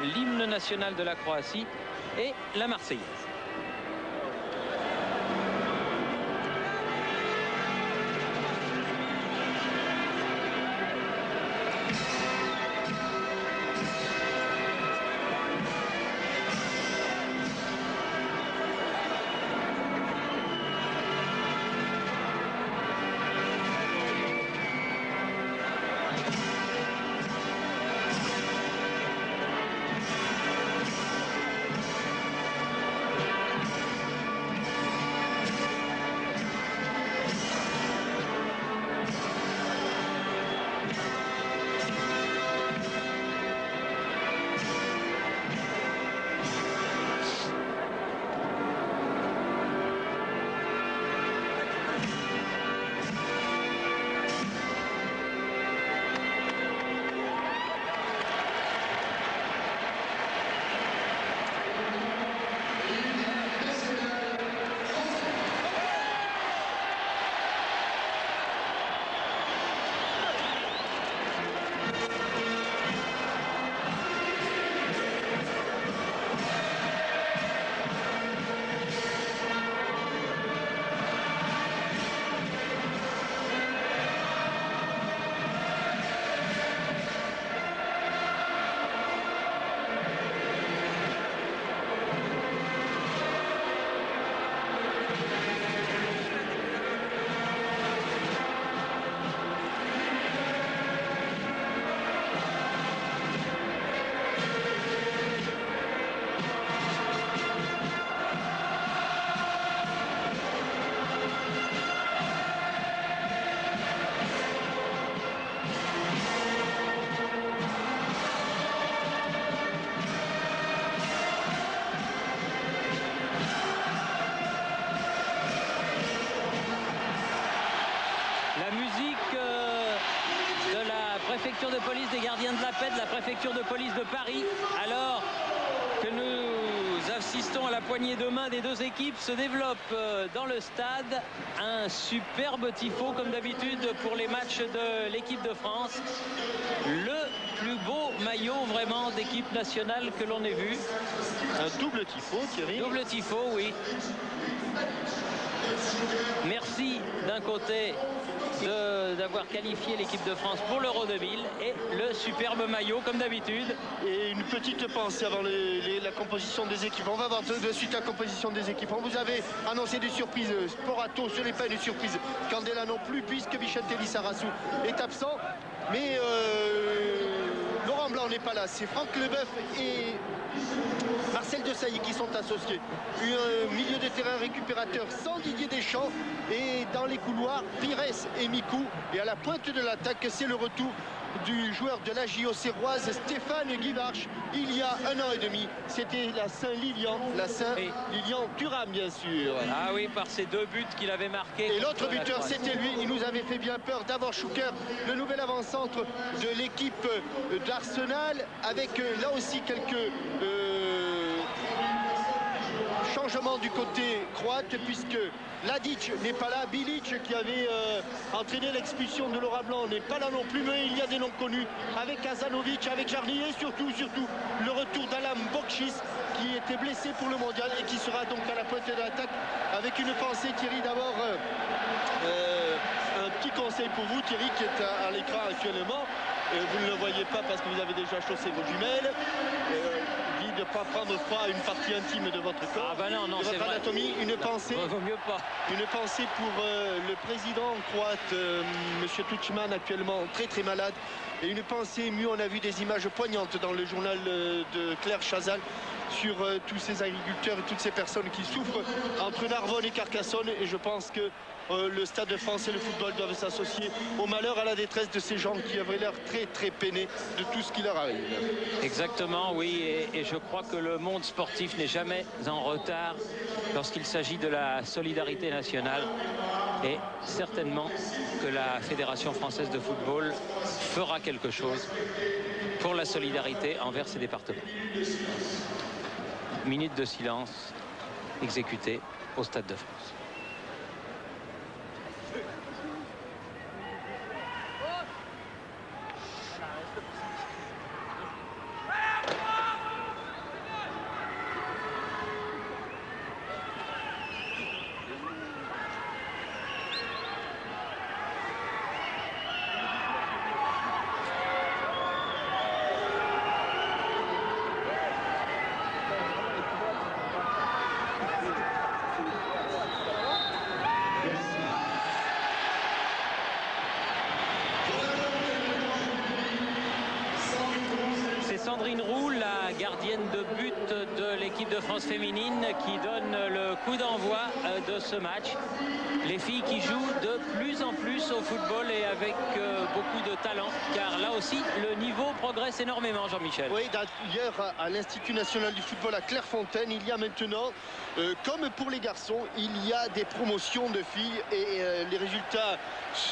l'hymne national de la Croatie et la Marseillaise. Préfecture de police des gardiens de la paix de la préfecture de police de Paris, alors que nous assistons à la poignée de main des deux équipes. Se développe dans le stade un superbe tifo comme d'habitude pour les matchs de l'équipe de France. Le plus beau maillot vraiment d'équipe nationale que l'on ait vu. Un double tifo, Thierry. Double tifo, oui. Merci d'un côté d'avoir qualifié l'équipe de France pour l'Euro 2000 et le superbe maillot comme d'habitude. Et une petite pensée avant la composition des équipes. On va voir de suite la composition des équipes. On vous avait annoncé des surprises. Sporato, ce n'est pas une surprise. Candela non plus, puisque Vicente Lissarassou est absent. Mais Laurent Blanc n'est pas là. C'est Franck Leboeuf et Marcel Desailly qui sont associés. Un milieu de terrain récupérateur sans Didier Deschamps. Et dans les couloirs, Pires et Mikou. Et à la pointe de l'attaque, c'est le retour du joueur de la JO-Serroise, Stéphane Guivarch. Il y a 1 an et demi, c'était la Saint-Lilian, Thuram, bien sûr. Ah oui, par ces 2 buts qu'il avait marqués. Et l'autre buteur, c'était lui. Il nous avait fait bien peur. Davor Schuker, le nouvel avant-centre de l'équipe d'Arsenal, avec là aussi quelques changements du côté croate, puisque Ladic n'est pas là, Bilic qui avait entraîné l'expulsion de Laurent Blanc n'est pas là non plus, mais il y a des noms connus avec Kazanovic, avec Jarny et surtout le retour d'Alam Bokchis qui était blessé pour le mondial et qui sera donc à la pointe de l'attaque. Avec une pensée, Thierry, d'abord un petit conseil pour vous, Thierry, qui est à l'écran actuellement. Vous ne le voyez pas parce que vous avez déjà chaussé vos jumelles. Dit de ne pas prendre froid à une partie intime de votre corps, non, de votre anatomie. Une pensée, vaut mieux pas. Une pensée pour le président croate, Monsieur Tuchman, actuellement très malade. Et une pensée émue, on a vu des images poignantes dans le journal de Claire Chazal sur tous ces agriculteurs et toutes ces personnes qui souffrent entre Narbonne et Carcassonne. Et je pense que le Stade de France et le football doivent s'associer au malheur, à la détresse de ces gens qui avaient l'air très peinés de tout ce qui leur arrive. Exactement, oui, et je crois que le monde sportif n'est jamais en retard lorsqu'il s'agit de la solidarité nationale, et certainement que la Fédération française de football fera quelque chose pour la solidarité envers ces départements. Minute de silence exécutée au Stade de France. Sandrine Roux, la gardienne de but de l'équipe de France féminine, qui donne le coup d'envoi de ce match. Les filles qui jouent de plus en plus au football et avec beaucoup de talent, car là aussi le niveau progresse énormément, Jean-Michel. Oui, d'ailleurs à l'Institut national du football à Clairefontaine, il y a maintenant, comme pour les garçons, il y a des promotions de filles et les résultats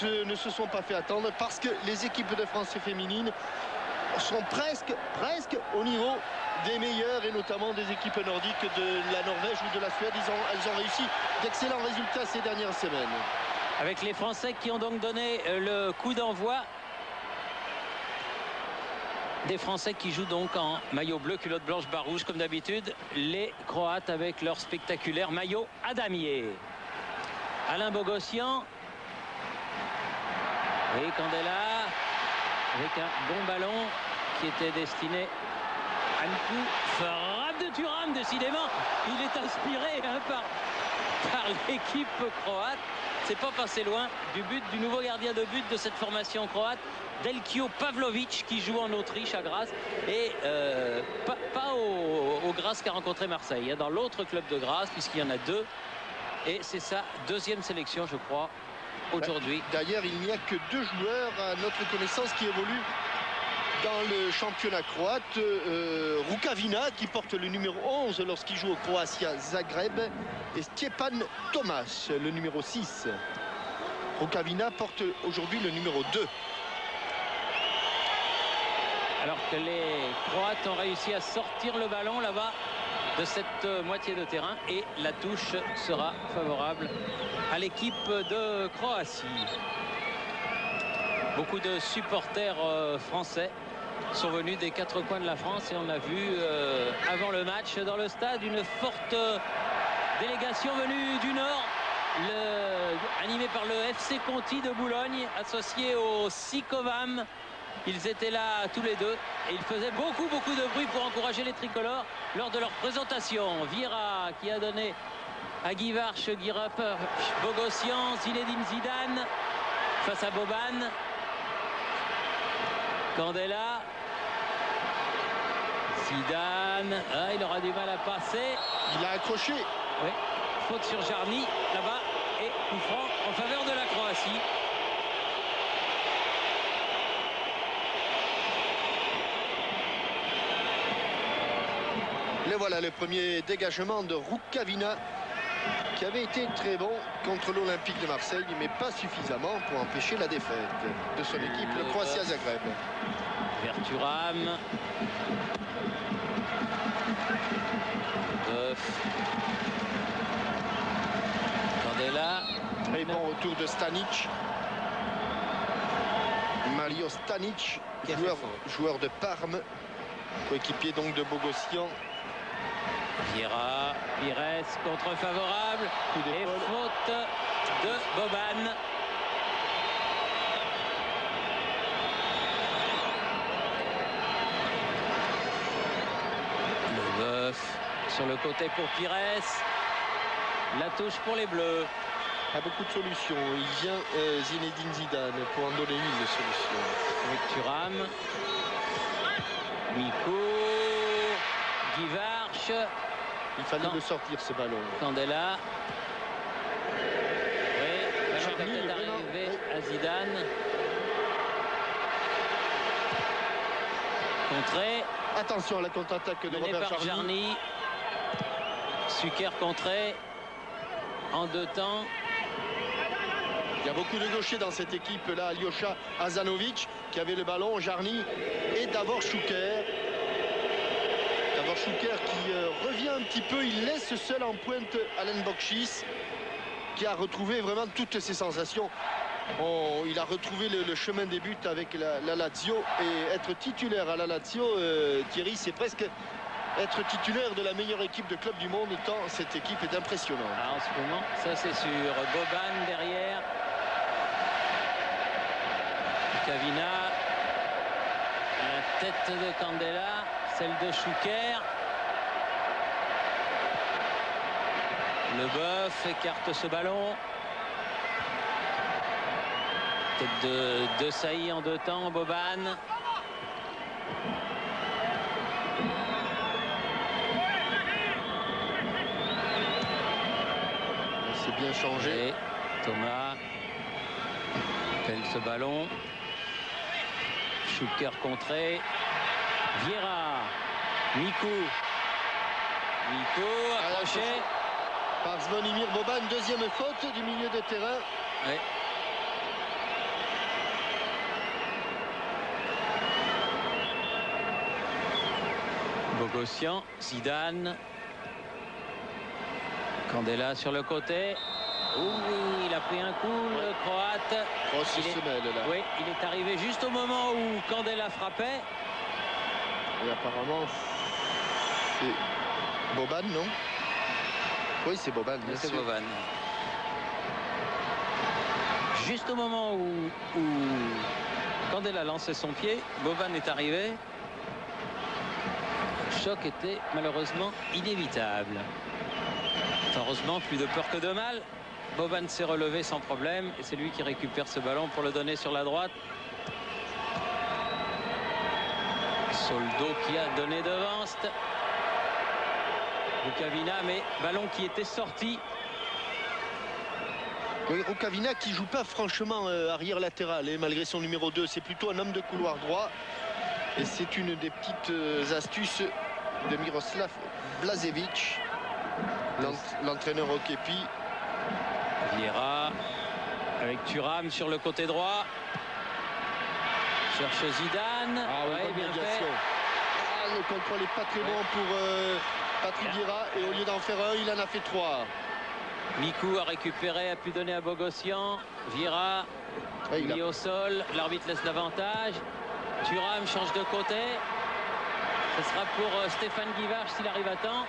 ne se sont pas fait attendre parce que les équipes de France féminines sont presque au niveau des meilleurs et notamment des équipes nordiques de la Norvège ou de la Suède. Elles ont réussi d'excellents résultats ces dernières semaines. Avec les Français qui ont donc donné le coup d'envoi. Des Français qui jouent donc en maillot bleu, culotte blanche, bas rouge comme d'habitude. Les Croates avec leur spectaculaire maillot à damier. Alain Bogossian. Et Candela avec un bon ballon qui était destiné à un coup. Frappe de Thuram, décidément. Il est inspiré par l'équipe croate. C'est pas passé loin du but du nouveau gardien de but de cette formation croate, Delkio Pavlovic, qui joue en Autriche à Graz et pas au Graz qu'a rencontré Marseille, dans l'autre club de Graz, puisqu'il y en a deux, et c'est sa deuxième sélection, je crois, aujourd'hui. D'ailleurs, il n'y a que 2 joueurs à notre connaissance qui évoluent dans le championnat croate. Rukavina, qui porte le numéro 11 lorsqu'il joue au Croatia Zagreb, et Stjepan Tomaš, le numéro 6. Rukavina porte aujourd'hui le numéro 2. Alors que les Croates ont réussi à sortir le ballon là-bas de cette moitié de terrain, et la touche sera favorable à l'équipe de Croatie. Beaucoup de supporters français sont venus des 4 coins de la France, et on a vu avant le match dans le stade une forte délégation venue du Nord, animée par le FC Conti de Boulogne, associé au Sikovam. Ils étaient là tous les deux et ils faisaient beaucoup de bruit pour encourager les tricolores lors de leur présentation. Vieira qui a donné à Guy Varche, Bogossian, Zinedine Zidane face à Boban. Candela. Zidane. Ah, il aura du mal à passer. Il a accroché. Oui. Faute sur Jarny là-bas et coup franc en faveur de la Croatie. Et voilà le premier dégagement de Rukavina, qui avait été très bon contre l'Olympique de Marseille, mais pas suffisamment pour empêcher la défaite de son équipe, le Croatia Zagreb. Vers Thuram. Candela. Très bon retour de Stanic. Mario Stanic, joueur de Parme, coéquipier donc de Bogossian. Vieira, Pires, contre favorable et faute de Boban. Leboeuf sur le côté pour Pires. La touche pour les Bleus. A beaucoup de solutions. Il vient Zinedine Zidane pour en donner une de solution. Avec Thuram. Mico. Guy Varche. Il fallait le sortir, ce ballon. Candela. Oui, ballon peut-être arrivé à Zidane. Contré. Attention à la contre-attaque de Robert Jarny. Suker contré. En 2 temps. Il y a beaucoup de gauchers dans cette équipe-là. Alyosha Azanovic qui avait le ballon, Jarny et Davor Šuker. Davor Šuker qui revient un petit peu, il laisse seul en pointe Alen Bokšis, qui a retrouvé vraiment toutes ses sensations. Il a retrouvé le chemin des buts avec la Lazio, et être titulaire à la Lazio, Thierry, c'est presque être titulaire de la meilleure équipe de club du monde, tant cette équipe est impressionnante. Ah, en ce moment, ça c'est sûr. Boban derrière. Kavina. La tête de Candela, celle de Šuker. Leboeuf écarte ce ballon. Tête de Saï en 2 temps, Boban. C'est bien changé. Et Thomas pèle ce ballon. Schuker contré. Vieira. Miku accroché. Par Zvonimir Boban, deuxième faute du milieu de terrain. Ouais. Bogossian, Zidane. Candela sur le côté. Oui, il a pris un coup, le Croate. Grosse semelle là. Oui, il est arrivé juste au moment où Candela frappait. Et apparemment, c'est Boban, non? Oui, c'est Boban, bien C'est sûr. Boban. Juste au moment où Candela lançait son pied, Boban est arrivé. Le choc était malheureusement inévitable. Heureusement, plus de peur que de mal. Boban s'est relevé sans problème et c'est lui qui récupère ce ballon pour le donner sur la droite. Soldo qui a donné devant. Rukavina, mais ballon qui était sorti. Oui, Rukavina qui joue pas franchement arrière latéral, et malgré son numéro 2, c'est plutôt un homme de couloir droit. Et c'est une des petites astuces de Miroslav Blažević, l'entraîneur au Képi. Vieira avec Thuram sur le côté droit. Cherche Zidane. Ah, ouais, bien fait. Le contrôle n'est pas très bon pour Patrick Vieira, et au lieu d'en faire un, il en a fait 3. Miku a récupéré, a pu donner à Bogossian. Vieira mis au sol. L'arbitre laisse l'avantage. Thuram change de côté. Ce sera pour Stéphane Guivarch s'il arrive à temps.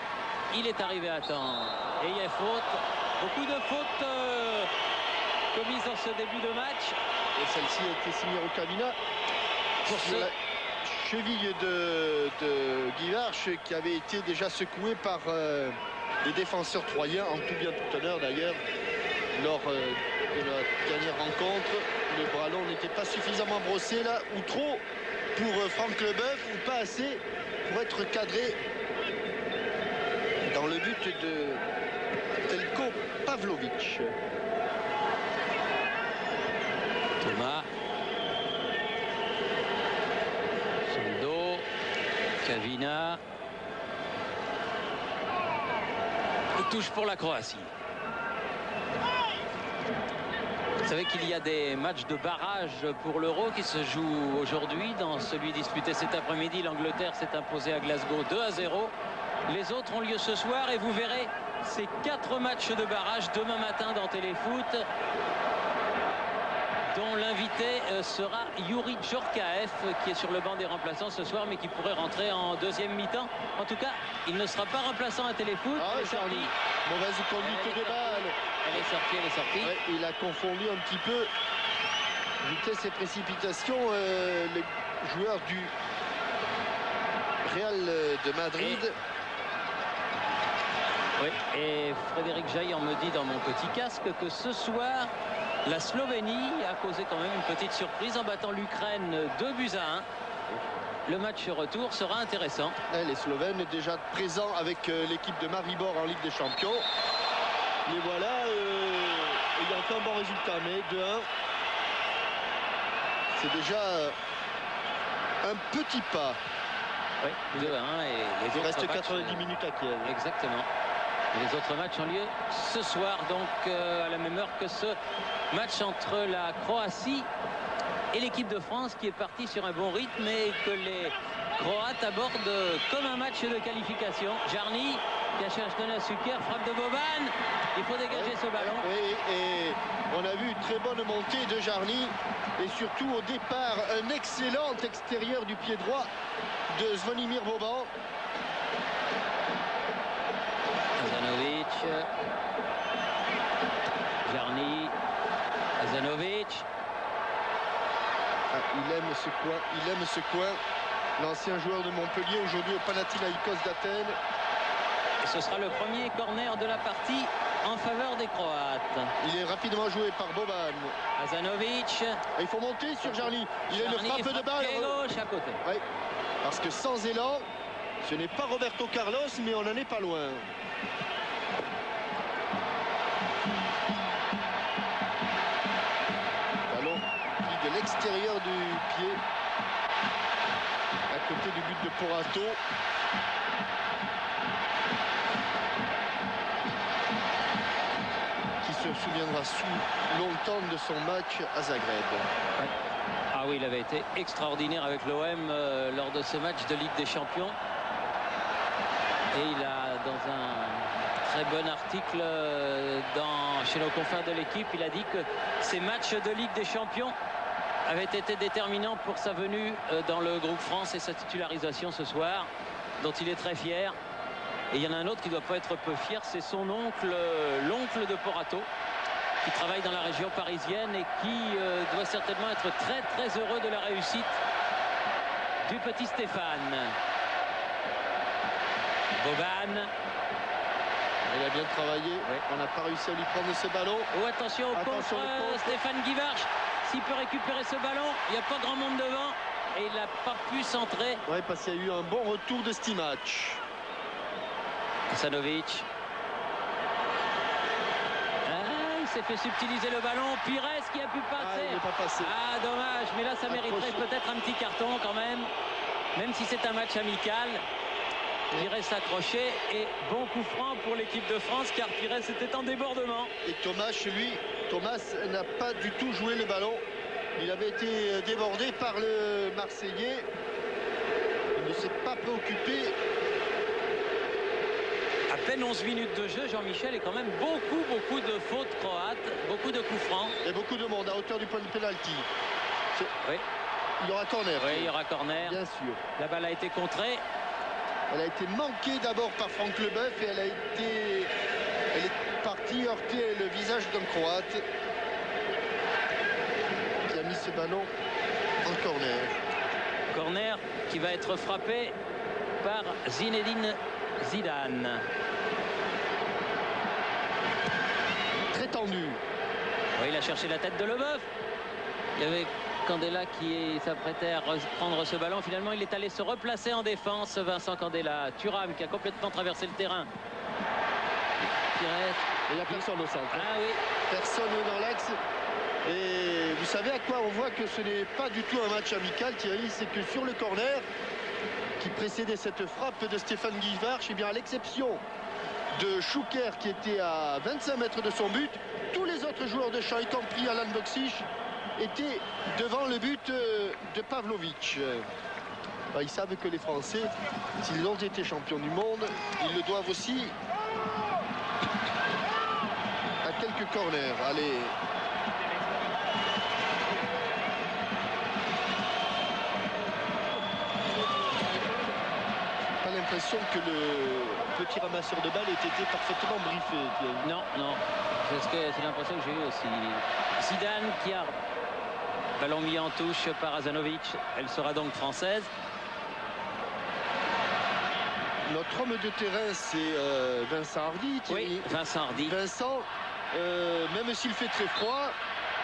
Il est arrivé à temps. Et il y a faute. Beaucoup de fautes commises dans ce début de match. Et celle-ci a été signée Rukavina pour la cheville de Guivarch, qui avait été déjà secoué par les défenseurs troyens, en tout bien tout honneur d'ailleurs, lors de la dernière rencontre. Le ballon n'était pas suffisamment brossé là, ou trop pour Franck Leboeuf, ou pas assez pour être cadré dans le but de Telko Pavlovic. Thomas. Soldo. Kavina. Touche pour la Croatie. Vous savez qu'il y a des matchs de barrage pour l'Euro qui se jouent aujourd'hui. Dans celui disputé cet après-midi, l'Angleterre s'est imposée à Glasgow 2-0. Les autres ont lieu ce soir et vous verrez ces 4 matchs de barrage demain matin dans Téléfoot, dont l'invité sera Youri Djorkaeff, qui est sur le banc des remplaçants ce soir, mais qui pourrait rentrer en deuxième mi-temps. En tout cas, il ne sera pas remplaçant à Téléfoot. Ah, Charlie, mauvaise conduite des balles. Elle est sortie. Ouais, il a confondu un petit peu vitesse et précipitation le joueur du Real de Madrid. Oui, et Frédéric Jaillan me dit dans mon petit casque que ce soir, la Slovénie a causé quand même une petite surprise en battant l'Ukraine 2-1. Le match retour sera intéressant. Les Slovènes déjà présents avec l'équipe de Maribor en Ligue des Champions. Les voilà, il y a encore un bon résultat, mais 2-1. C'est déjà un petit pas. Oui, 2-1 et les Il autres reste matchs, 90 minutes à Kiev. Exactement. Et les autres matchs ont lieu ce soir, donc à la même heure que ce match entre la Croatie et l'équipe de France, qui est partie sur un bon rythme et que les Croates abordent comme un match de qualification. Jarny qui a cherché à Schuker, frappe de Boban. Il faut dégager ce ballon. Oui, et on a vu une très bonne montée de Jarny, et surtout au départ un excellent extérieur du pied droit de Zvonimir Boban. Hazanovic, Jarny, Hazanovic. Ah, il aime ce coin. L'ancien joueur de Montpellier, aujourd'hui au Panathinaïkos d'Athènes. Et ce sera le premier corner de la partie en faveur des Croates. Il est rapidement joué par Boban. Hazanovic. Il faut monter sur Jarny. Il a une frappe de balle. Pied gauche à côté. Oui, parce que sans élan, Ce n'est pas Roberto Carlos, mais on n'en est pas loin. Ballon qui de l'extérieur du pied, à côté du but de Porato. Qui se souviendra longtemps de son match à Zagreb. Ah oui, il avait été extraordinaire avec l'OM lors de ce match de Ligue des Champions. Et il a, dans un très bon article chez nos confrères de l'équipe, il a dit que ces matchs de Ligue des Champions avaient été déterminants pour sa venue dans le groupe France et sa titularisation ce soir, dont il est très fier. Et il y en a un autre qui ne doit pas être peu fier, c'est son oncle, l'oncle de Porato, qui travaille dans la région parisienne et qui doit certainement être très très heureux de la réussite du petit Stéphane. Boban. Il a bien travaillé. Oui. On n'a pas réussi à lui prendre ce ballon. Oh, attention au contre, Stéphane Guivarch. S'il peut récupérer ce ballon, il n'y a pas grand monde devant. Et il n'a pas pu centrer. Oui, parce qu'il y a eu un bon retour de Stimac. Hasanovic. Il s'est fait subtiliser le ballon. Pires qui a pu passer. Il n'est pas passé. Ah, dommage. Mais là, ça mériterait peut-être un petit carton quand même. Même si c'est un match amical. Pires s'accrochait et bon coup franc pour l'équipe de France car Pires était en débordement. Et Thomas n'a pas du tout joué le ballon. Il avait été débordé par le Marseillais. Il ne s'est pas préoccupé. À peine 11 minutes de jeu, Jean-Michel, et quand même beaucoup de fautes croates, beaucoup de coups francs. Et beaucoup de monde à hauteur du point de pénalty. Oui. Il y aura corner. Oui, il y aura corner. Bien sûr. La balle a été contrée. Elle a été manquée d'abord par Franck Leboeuf et elle est partie heurter le visage d'un Croate qui a mis ce ballon en corner. Corner qui va être frappé par Zinedine Zidane. Très tendu. Oui, il a cherché la tête de Leboeuf. Il y avait Candela qui s'apprêtait à reprendre ce ballon. Finalement, il est allé se replacer en défense. Vincent Candela. Thuram qui a complètement traversé le terrain. Pires. Il n'y a personne au centre. Ah oui. Personne dans l'axe. Et vous savez à quoi on voit que ce n'est pas du tout un match amical, Thierry, c'est que sur le corner qui précédait cette frappe de Stéphane Guivarch, et bien à l'exception de Chouker qui était à 25 mètres de son but, tous les autres joueurs de champ, y compris Alan Boksic, étaient devant le but de Pavlovic. Ils savent que les Français, s'ils ont été champions du monde, ils le doivent aussi à quelques corners. Allez. Pas l'impression que le petit ramasseur de balles ait été parfaitement briefé. Non, non. C'est l'impression que j'ai eu aussi. Zidane qui a ballon mis en touche par Hasanovic. Elle sera donc française. Notre homme de terrain, c'est Vincent Hardy. Oui, Vincent Hardy. Vincent, même s'il fait très froid,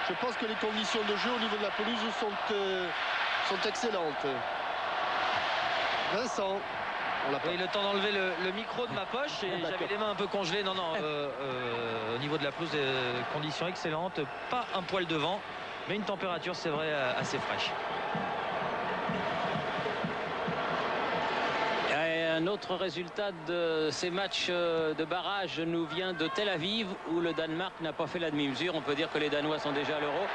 je pense que les conditions de jeu au niveau de la pelouse sont excellentes. Vincent. Oui, le temps d'enlever le micro de ma poche et j'avais les mains un peu congelées. Non, non, au niveau de la pelouse, conditions excellentes, pas un poil de vent, mais une température, c'est vrai, assez fraîche. Et un autre résultat de ces matchs de barrage nous vient de Tel Aviv, où le Danemark n'a pas fait la demi-mesure. On peut dire que les Danois sont déjà à l'Euro.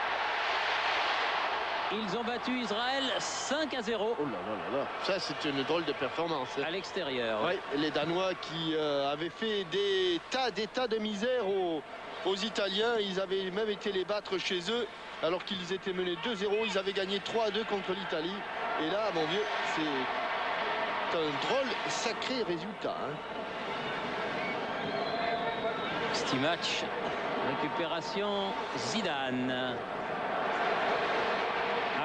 Ils ont battu Israël 5-0. Oh là là là là. Ça, c'est une drôle de performance. À l'extérieur. Oui, les Danois qui avaient fait des tas de misère aux Italiens. Ils avaient même été les battre chez eux alors qu'ils étaient menés 2-0. Ils avaient gagné 3-2 contre l'Italie. Et là, mon vieux, c'est un drôle, sacré résultat. Stimac. Récupération Zidane.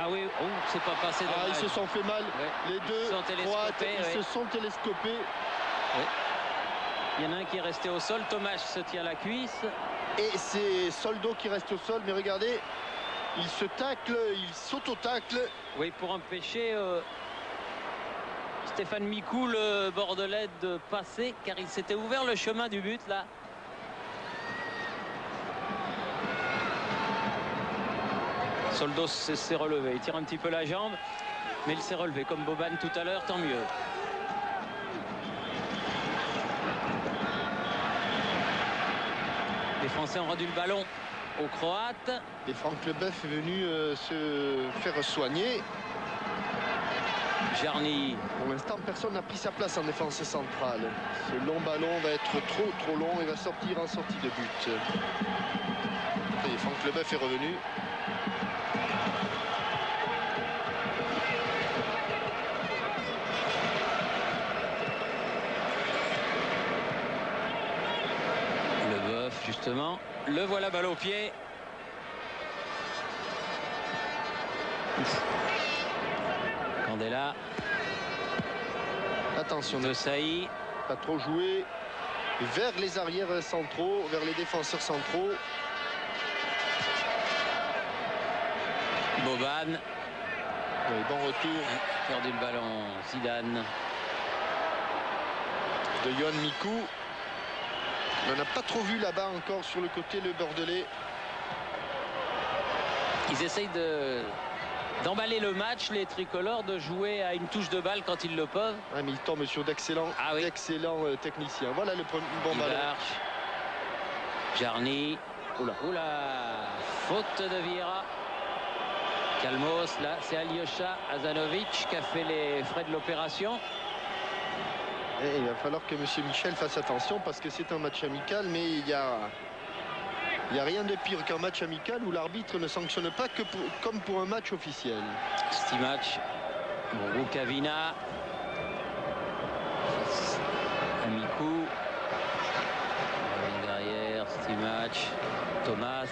Ah oui, oh, c'est pas passé. Ils se sont fait mal. Ouais. Les deux Croates, ils se sont télescopés. Ouais. Il y en a un qui est resté au sol. Tomáš se tient la cuisse. Et c'est Soldo qui reste au sol. Mais regardez, il se tacle, il s'auto-tacle. Oui, pour empêcher Stéphane Micou, le Bordelais, de passer, car il s'était ouvert le chemin du but là. Soldo s'est relevé, il tire un petit peu la jambe, mais il s'est relevé comme Boban tout à l'heure, tant mieux. Les Français ont rendu le ballon aux Croates. Et Franck Leboeuf est venu se faire soigner. Jarny. Pour l'instant, personne n'a pris sa place en défense centrale. Ce long ballon va être trop long et va sortir en sortie de but. Et Franck Leboeuf est revenu. Leboeuf, justement. Le voilà, balle au pied. Candela. Attention, De Sailly. pas trop joué vers les arrières centraux, vers les défenseurs centraux. Boban. Oui, bon retour Perdu le ballon. Zidane. de Yohan Micou. On n'a pas trop vu là-bas encore sur le côté le Bordelais. Ils essayent d'emballer le match, les tricolores, de jouer à une touche de balle quand ils le peuvent. Ah, mais il tombe sur d'excellents techniciens. Voilà le premier bon ballon. Ibarche. Jarny. Oula. Faute de Vieira. Calmos, là, c'est Alyosha Azanovic qui a fait les frais de l'opération. Et il va falloir que M. Michel fasse attention parce que c'est un match amical, mais il y a rien de pire qu'un match amical où l'arbitre ne sanctionne pas comme pour un match officiel. Stimac. Rukavina. Amikou. Derrière, Stimac. Thomas.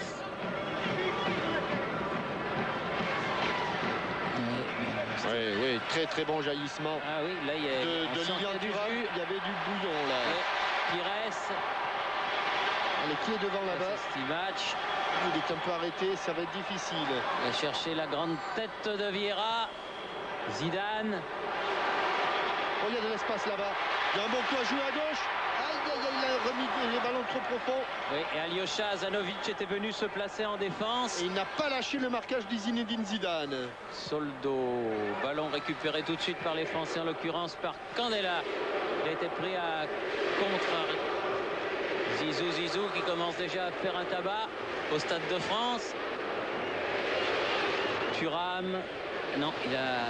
Oui, très bon jaillissement. Ah oui, là il y a de Lilian Thuram. Il y avait du bouillon là. Pires. Allez, qui est devant là-bas? Stimac. Il est un peu arrêté, ça va être difficile. Il va chercher la grande tête de Vieira. Zidane. Oh, il y a de l'espace là-bas. Il y a un bon coup à jouer à gauche. Aïe, il a remis les ballons trop profonds. Oui, et Alyosha Azanovic était venu se placer en défense. Et il n'a pas lâché le marquage de Zinedine Zidane. Soldo. Ballon récupéré tout de suite par les Français, en l'occurrence par Candela. Il a été pris à contre. Zizou qui commence déjà à faire un tabac au Stade de France. Thuram. Non,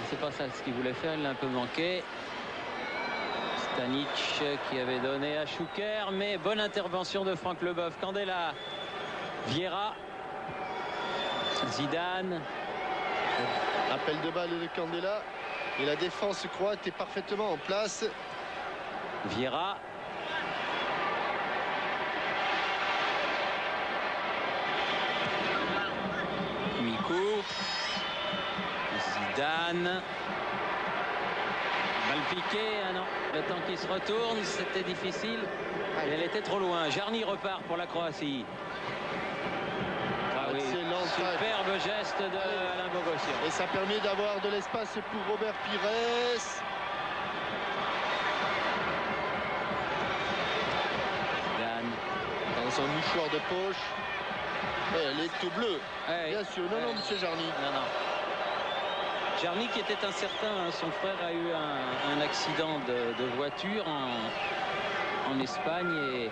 c'est pas ça ce qu'il voulait faire, il l'a un peu manqué. Stanic qui avait donné à Chouker, mais bonne intervention de Franck Leboeuf. Candela, Vieira, Zidane. Appel de balle de Candela. Et la défense croate est parfaitement en place. Vieira. Micou. Zidane. Mal piqué, ah non. Le temps qui se retourne, c'était difficile. Elle était trop loin. Jarny repart pour la Croatie. Ah oui, superbe geste de Alain Bogossian. Et ça permet d'avoir de l'espace pour Robert Pires. Zidane. Dans son mouchoir de poche. Ouais, elle est tout bleue. Bien sûr. Non, monsieur Jarny. Non. Jarny qui était incertain, hein. Son frère a eu un accident de voiture en Espagne et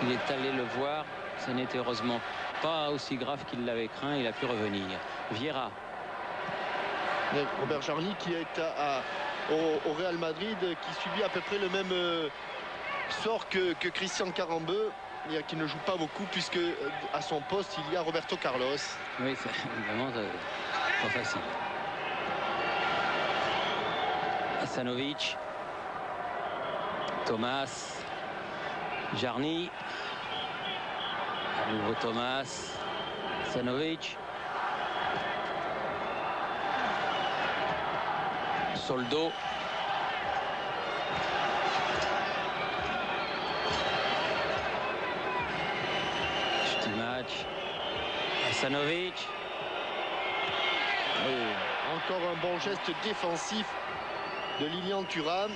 il est allé le voir. Ça n'était heureusement pas aussi grave qu'il l'avait craint. Il a pu revenir. Vieira. Robert Jarny qui est au Real Madrid, qui subit à peu près le même sort que Christian Carambeu, qui ne joue pas beaucoup puisque à son poste il y a Roberto Carlos. Oui, c'est évidemment pas facile. Asanovic. Thomas. Jarny. À nouveau Thomas. Asanovic. Soldo. Stimac. Asanovic. Encore un bon geste défensif de Lilian Thuram.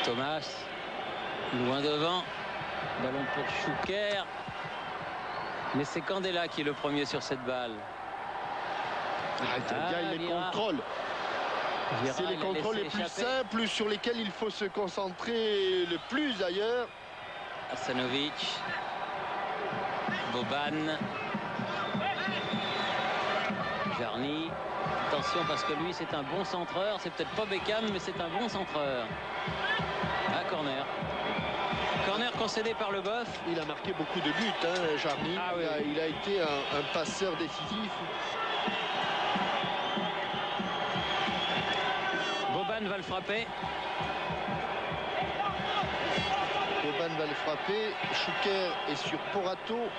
Thomas, loin devant. Ballon pour Chouker. Mais c'est Candela qui est le premier sur cette balle. Il gagne les contrôles. C'est les contrôles les plus simples sur lesquels il faut se concentrer le plus d'ailleurs. Hasanovic, Boban, Jarny. Attention parce que lui c'est un bon centreur. C'est peut-être pas Beckham mais c'est un bon centreur. Corner. Corner concédé par le Boeuf. Il a marqué beaucoup de buts, hein, Jarny. Ah, oui. Il a été un passeur décisif. Boban va le frapper. Boban va le frapper. Chouker est sur Porato.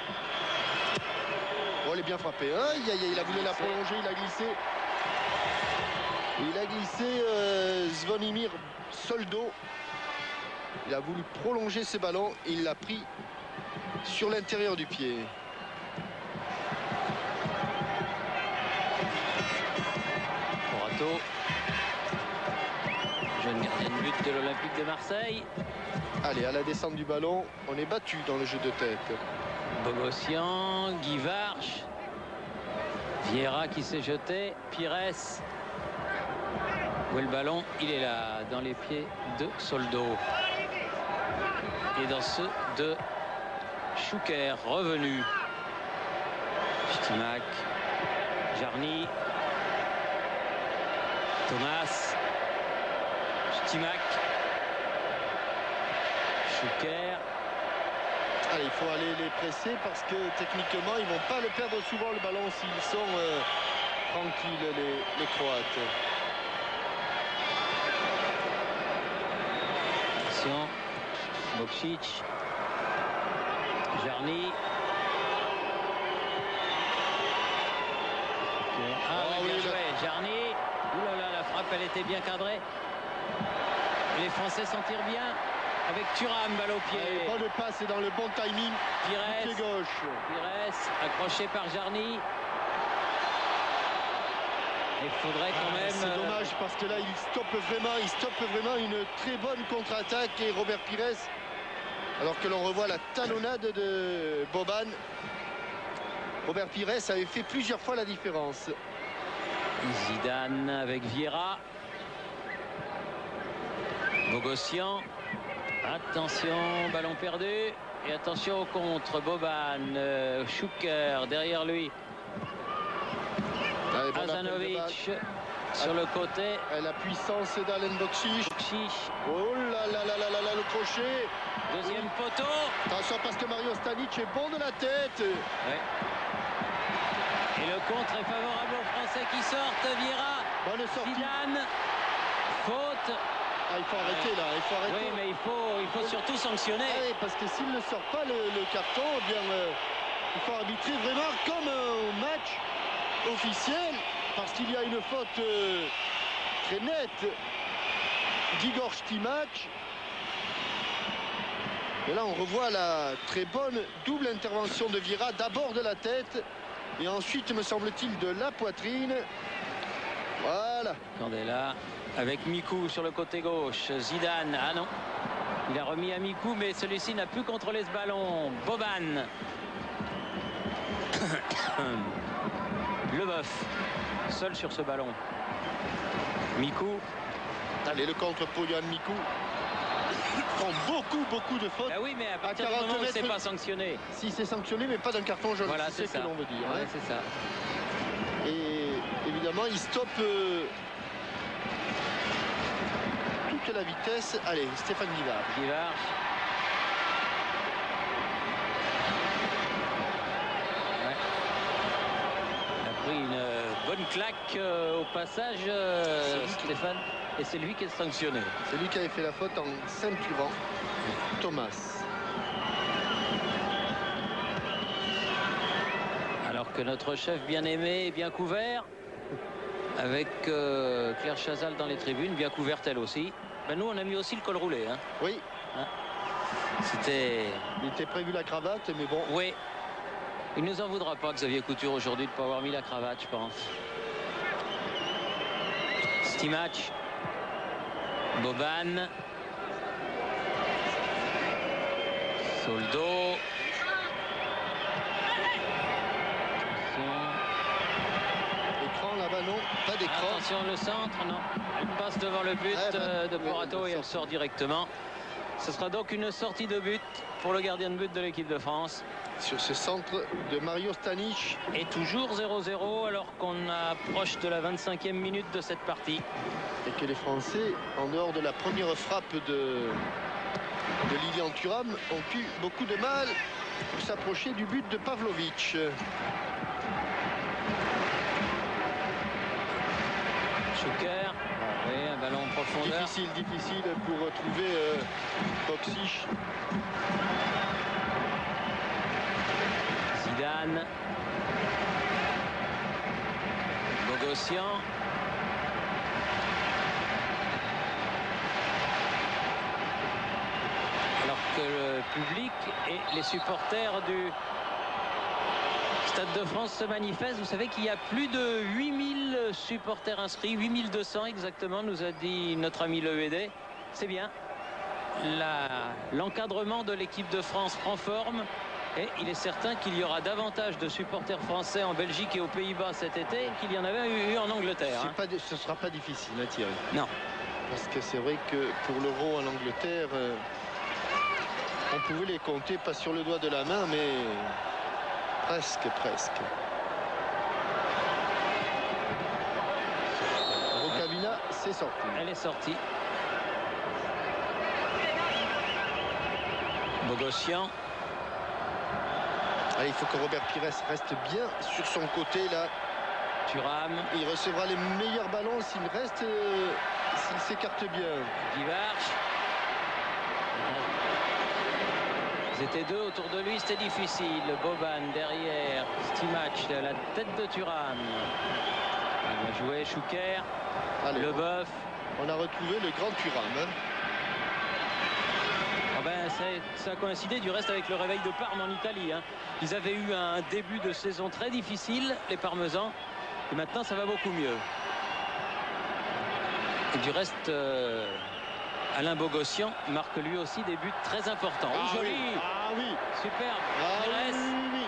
Oh, il est bien frappé. Aïe, aïe, il a voulu la prolonger, il a glissé. Il a glissé Zvonimir Soldo. Il a voulu prolonger ses ballons. Il l'a pris sur l'intérieur du pied. Porato. Jeune gardien de but de l'Olympique de Marseille. Allez, à la descente du ballon, on est battu dans le jeu de tête. Bogossian, Guy Varche. Vieira qui s'est jeté. Pires. Où est le ballon? Il est là, dans les pieds de Soldo. Et dans ceux de Chouker, revenu. Stimac, Jarny, Thomas, Stimac, Chouker. Allez, il faut aller les presser parce que techniquement, ils ne vont pas le perdre souvent le ballon s'ils sont tranquilles, les Croates. Attention. Bokšić, Jarny. Bien joué, Jarny. Ouh là là, la frappe, elle était bien cadrée. Les Français s'en tirent bien avec Thuram, balle au pied. Bonne passe et dans le bon timing. Pires, pied gauche. Pires, accroché par Jarny. Il faudrait quand même... C'est dommage parce que là, il stoppe vraiment une très bonne contre-attaque. Et Robert Pires, alors que l'on revoit la talonnade de Boban, Robert Pires avait fait plusieurs fois la différence. Zidane avec Vieira. Bogossian. Attention, ballon perdu. Et attention au contre. Boban, Chouker derrière lui. Hasanovic sur le côté. La puissance d'Alen Bokšić. Oh là là là là là là, le crochet. Deuxième poteau. Attention parce que Mario Stanic est bon de la tête. Ouais. Et le contre est favorable aux Français qui sortent. Vieira. Bonne sortie. Zidane. Faute. Il faut arrêter là, il faut arrêter. Oui, mais il faut surtout sanctionner. Oui, parce que s'il ne sort pas le carton, eh bien, il faut arbitrer vraiment comme un match officiel, parce qu'il y a une faute très nette d'Igor Stimac. Et là, on revoit la très bonne double intervention de Vieira, d'abord de la tête, et ensuite, me semble-t-il, de la poitrine. Voilà. Candela avec Mikou sur le côté gauche. Zidane, ah non. Il a remis à Mikou, mais celui-ci n'a pu contrôler ce ballon. Boban. Leboeuf, seul sur ce ballon. Mikou. Allez, le contre pour Yohan Mikou. Font beaucoup de fautes. Ah oui, mais à partir du moment où c'est pas sanctionné. Si c'est sanctionné, mais pas d'un carton jaune. Voilà, c'est ce que l'on veut dire. Ouais, c'est ça. Et évidemment, il stoppe toute la vitesse. Allez, Stéphane Guivard. Guivard. Ouais. Il a pris une bonne claque au passage, Stéphane. Et c'est lui qui est sanctionné. C'est lui qui avait fait la faute en ceinturant Thomas. Alors que notre chef bien-aimé est bien couvert, avec Claire Chazal dans les tribunes, bien couverte elle aussi. Ben nous, on a mis aussi le col roulé. Hein. Oui. Hein. C'était... Il était prévu la cravate, mais bon. Oui. Il ne nous en voudra pas, Xavier Couture, aujourd'hui, de ne pas avoir mis la cravate, je pense. Stimac. Boban. Soldo. Écran là-bas, non, pas d'écran. Attention, le centre, non. Elle passe devant le but de Porato et elle sort directement. Ce sera donc une sortie de but pour le gardien de but de l'équipe de France. Sur ce centre de Mario Stanic. Et toujours 0-0 alors qu'on approche de la 25e minute de cette partie. Et que les Français, en dehors de la première frappe de Lilian Thuram, ont eu beaucoup de mal pour s'approcher du but de Pavlovic. Schuker, oui, un ballon en profondeur. Difficile pour trouver Boksic. Zidane. Bogossian. Alors que le public et les supporters du Stade de France se manifestent. Vous savez qu'il y a plus de 8000 supporters inscrits, 8200 exactement, nous a dit notre ami Lehédé. C'est bien. L'encadrement de l'équipe de France prend forme. Et il est certain qu'il y aura davantage de supporters français en Belgique et aux Pays-Bas cet été qu'il y en avait eu en Angleterre. Ce ne sera pas difficile, hein, Thierry. Non. Parce que c'est vrai que pour l'Euro en Angleterre, on pouvait les compter, pas sur le doigt de la main, mais presque. Rukavina, c'est sorti. Elle est sortie. Bogossian. Allez, il faut que Robert Pires reste bien sur son côté là. Thuram. Il recevra les meilleurs ballons s'il s'écarte bien. Guivarch. Ils étaient deux autour de lui, c'était difficile. Boban derrière. Stimac, la tête de Thuram. Bien joué, Schuker. Leboeuf. On a retrouvé le grand Thuram. Hein. Oh ben, ça a coïncidé du reste avec le réveil de Parme en Italie. Hein. Ils avaient eu un début de saison très difficile, les Parmesans. Et maintenant, ça va beaucoup mieux. Et du reste, Alain Bogossian marque lui aussi des buts très importants. Ah, joli. Oui. Ah oui. Superbe. Oui.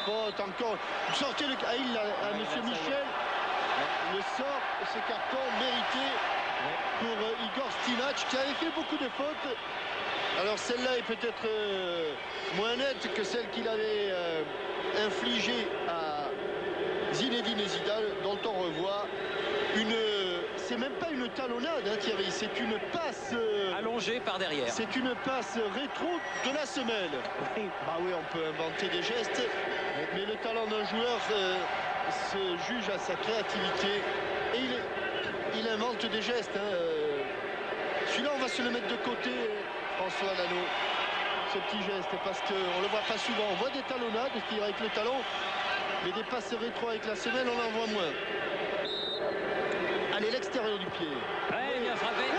Faute encore. Sortez le monsieur Michel. Le sort, ce carton mérité pour Igor Stimac qui avait fait beaucoup de fautes. Alors celle-là est peut-être moins nette que celle qu'il avait infligée à Zinedine Zidane, dont on revoit c'est même pas une talonnade, hein, Thierry, c'est une passe allongée par derrière. C'est une passe rétro de la semelle. Oui. Bah oui, on peut inventer des gestes, mais le talent d'un joueur se juge à sa créativité et il invente des gestes. Hein. Celui-là, on va se le mettre de côté, François Lano, ce petit geste, parce qu'on le voit pas souvent. On voit des talonnades qui avec le talon, mais des passes rétro avec la semelle, on en voit moins. Allez, l'extérieur du pied. Ouais, bien frappé. Oui.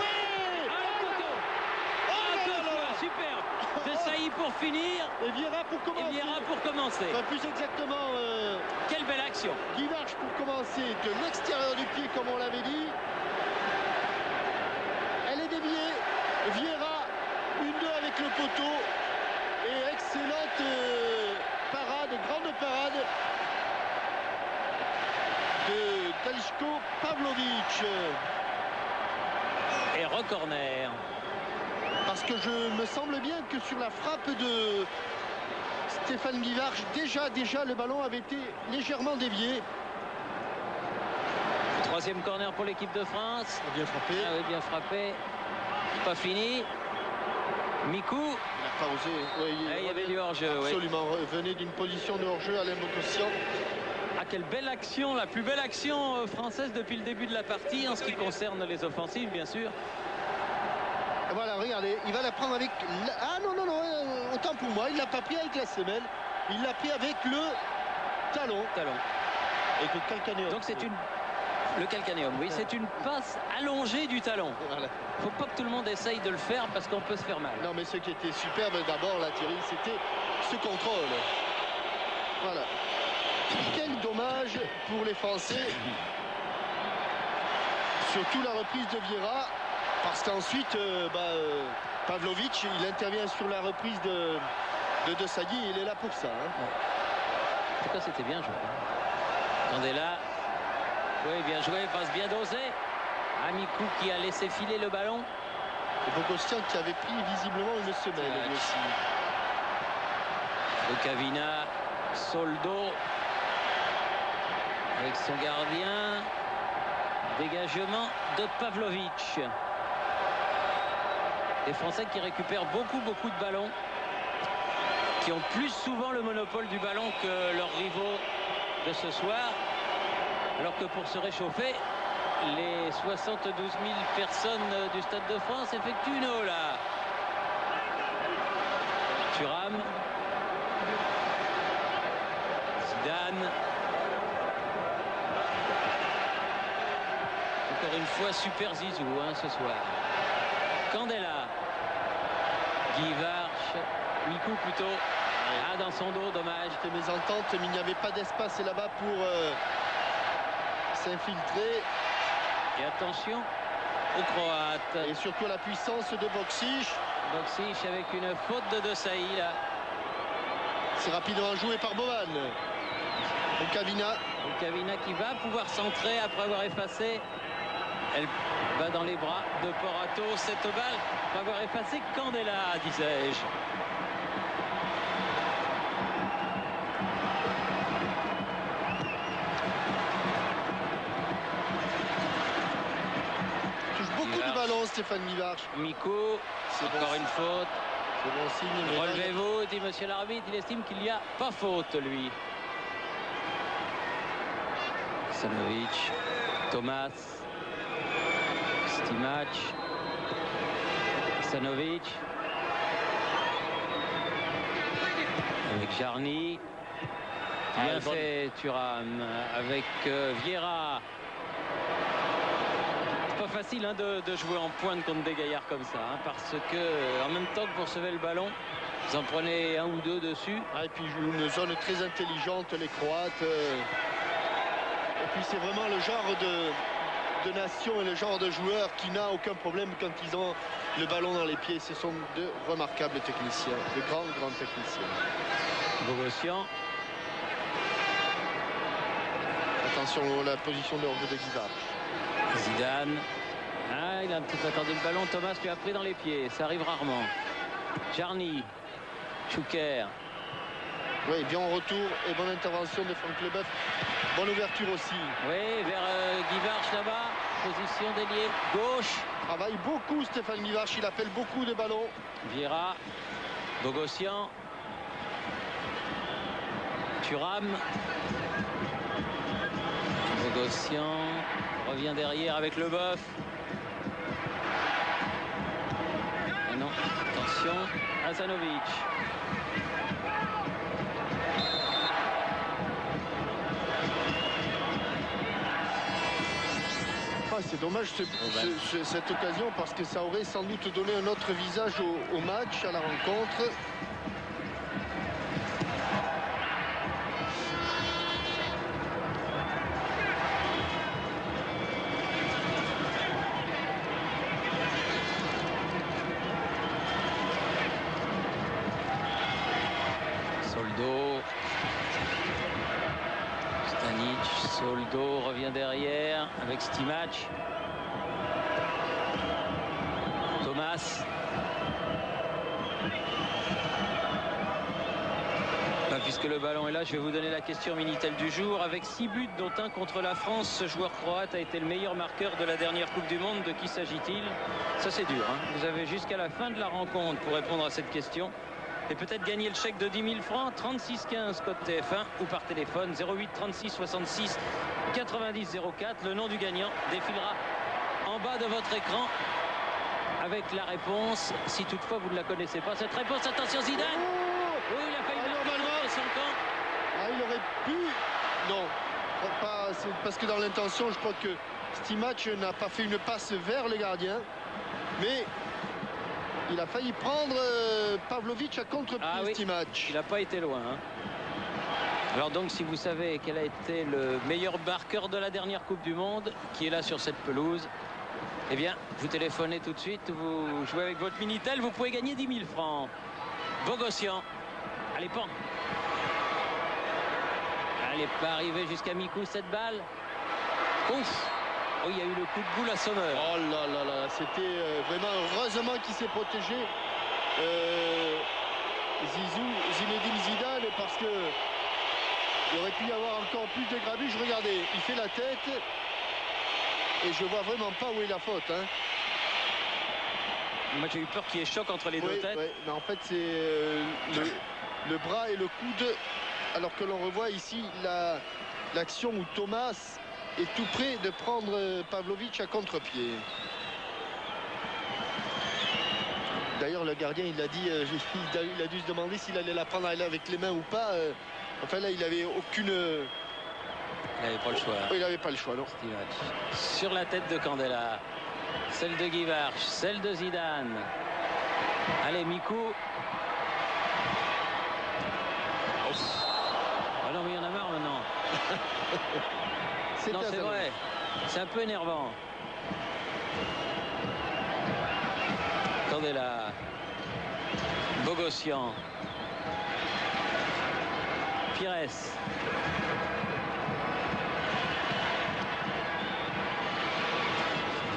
Superbe. De Sailly pour finir. Et Vieira pour commencer. Enfin, plus exactement. Quelle belle action. Guivarch pour commencer de l'extérieur du pied, comme on l'avait dit. Elle est déviée. Vieira, 1-2 avec le poteau. Et excellente parade, grande parade de Talichko Pavlovic. Et re-corner. Parce que je me semble bien que sur la frappe de Stéphane Guivarch, déjà le ballon avait été légèrement dévié. Troisième corner pour l'équipe de France. Bien frappé. Ah oui, bien frappé. Pas fini. Mikou. Il n'a pas osé. Oui, il y avait du hors-jeu. Absolument. Oui. Venait d'une position de hors-jeu, Alain Bogossian. Ah, quelle belle action, la plus belle action française depuis le début de la partie en ce qui concerne les offensives, bien sûr. Voilà, regardez, il va la prendre avec... Ah non, autant pour moi, il ne l'a pas pris avec la semelle, il l'a pris avec le talon. Avec le calcanéum. Donc c'est le calcanéum, oui, c'est une passe allongée du talon. Voilà. Faut pas que tout le monde essaye de le faire parce qu'on peut se faire mal. Non, mais ce qui était superbe d'abord, là, Thierry, c'était ce contrôle. Voilà. Quel dommage pour les Français Surtout la reprise de Vieira, parce qu'ensuite Pavlovic il intervient sur la reprise de Desailly, il est là pour ça. En tout cas, c'était bien joué. Candela, oui, bien joué, passe bien dosé. Amikou qui a laissé filer le ballon. Et Bogossian qui avait pris visiblement une semelle lui aussi. Okavina, Soldo avec son gardien. Dégagement de Pavlovic. Les Français qui récupèrent beaucoup de ballons, qui ont plus souvent le monopole du ballon que leurs rivaux de ce soir, alors que pour se réchauffer, les 72 000 personnes du Stade de France effectuent une ola. Thuram, Zidane, encore une fois super Zizou ce soir. Candela, Guy Varche, Mikou plutôt. Ah, dans son dos, dommage. C'était mésentente, mais il n'y avait pas d'espace là-bas pour s'infiltrer. Et attention aux Croates. Et surtout la puissance de Boksic. Boksic avec une faute de Desailly là. C'est rapidement joué par Bovan. Okavina. Okavina qui va pouvoir centrer après avoir effacé. Elle va dans les bras de Porato. Cette balle va avoir effacé Candela, disais-je. De ballon, Stéphane Mivarch. Mikou, c'est encore une faute. C'est bon signe. Relevez-vous, dit monsieur l'arbitre. Il estime qu'il n'y a pas faute, lui. Sanovic, Thomas, Stimac, Sanovic, avec Jarny. Bien fait, Thuram, avec Vieira. Pas facile de jouer en pointe contre des gaillards comme ça, parce que en même temps que vous recevez le ballon, vous en prenez un ou deux dessus. Et puis une zone très intelligente, les Croates. Et puis c'est vraiment le genre de nation et le genre de joueur qui n'a aucun problème quand ils ont le ballon dans les pieds. Ce sont de remarquables techniciens, de grands techniciens. Bogossian. Attention à la position de hors-jeu de Guy Varche. Zidane. Ah, il a un petit peu attendu le ballon. Thomas lui a pris dans les pieds. Ça arrive rarement. Jarny. Chouker. Oui, bien en retour et bonne intervention de Franck Leboeuf. Bonne ouverture aussi. Oui, vers Guy Varche là-bas. Position d'ailier gauche. Travaille beaucoup Stéphane Guy Varche. Il appelle beaucoup de ballons. Vieira. Bogossian. Thuram. Bogossian revient derrière avec Leboeuf. Ah non, attention, Hasanovic. C'est dommage cette occasion parce que ça aurait sans doute donné un autre visage au match, à la rencontre. Soldo revient derrière avec Stimac. Thomas. Puisque le ballon est là, je vais vous donner la question Minitel du jour. Avec 6 buts, dont un contre la France, ce joueur croate a été le meilleur marqueur de la dernière Coupe du Monde. De qui s'agit-il? Ça, c'est dur. Vous avez jusqu'à la fin de la rencontre pour répondre à cette question. Et peut-être gagner le chèque de 10 000 francs, 36 15 code TF1 ou par téléphone 08 36 66 90 04. Le nom du gagnant défilera en bas de votre écran avec la réponse, si toutefois vous ne la connaissez pas. Cette réponse, attention Zidane. Oui, il a failli marquer son camp. Ah, il aurait pu. Non, c'est parce que dans l'intention, je crois que Stimac n'a pas fait une passe vers le gardien, mais il a failli prendre Pavlovic à contre-pied. Ah oui, Stimac. il n'a pas été loin. Alors donc, si vous savez quel a été le meilleur marqueur de la dernière Coupe du Monde, qui est là sur cette pelouse, eh bien, vous téléphonez tout de suite, vous jouez avec votre Minitel, vous pouvez gagner 10 000 francs. Bogossian. Allez, pan. Elle n'est pas arrivée jusqu'à Mikou, cette balle. Ouf. Oh, il y a eu le coup de boule à Sommer. Oh là là là, c'était vraiment heureusement qu'il s'est protégé. Zinedine Zidane, parce que il aurait pu y avoir encore plus de grabuge. Regardez, il fait la tête et je vois vraiment pas où est la faute. Hein. Moi, j'ai eu peur qu'il y ait choc entre les deux têtes. Oui, mais en fait, c'est le bras et le coude. Alors que l'on revoit ici l'action où Thomas est tout près de prendre Pavlovic à contre-pied. D'ailleurs, le gardien, il a dit, il a dû se demander s'il allait la prendre avec les mains ou pas. Enfin, là, il n'avait aucune. Il n'avait pas le choix. Il n'avait pas le choix, non. Sur la tête de Candela. Celle de Guy Varch, celle de Zidane. Allez, Mikou. Oh non, mais il y en a marre maintenant. Non, c'est vrai. C'est un peu énervant. Candela. Bogossian. Pires.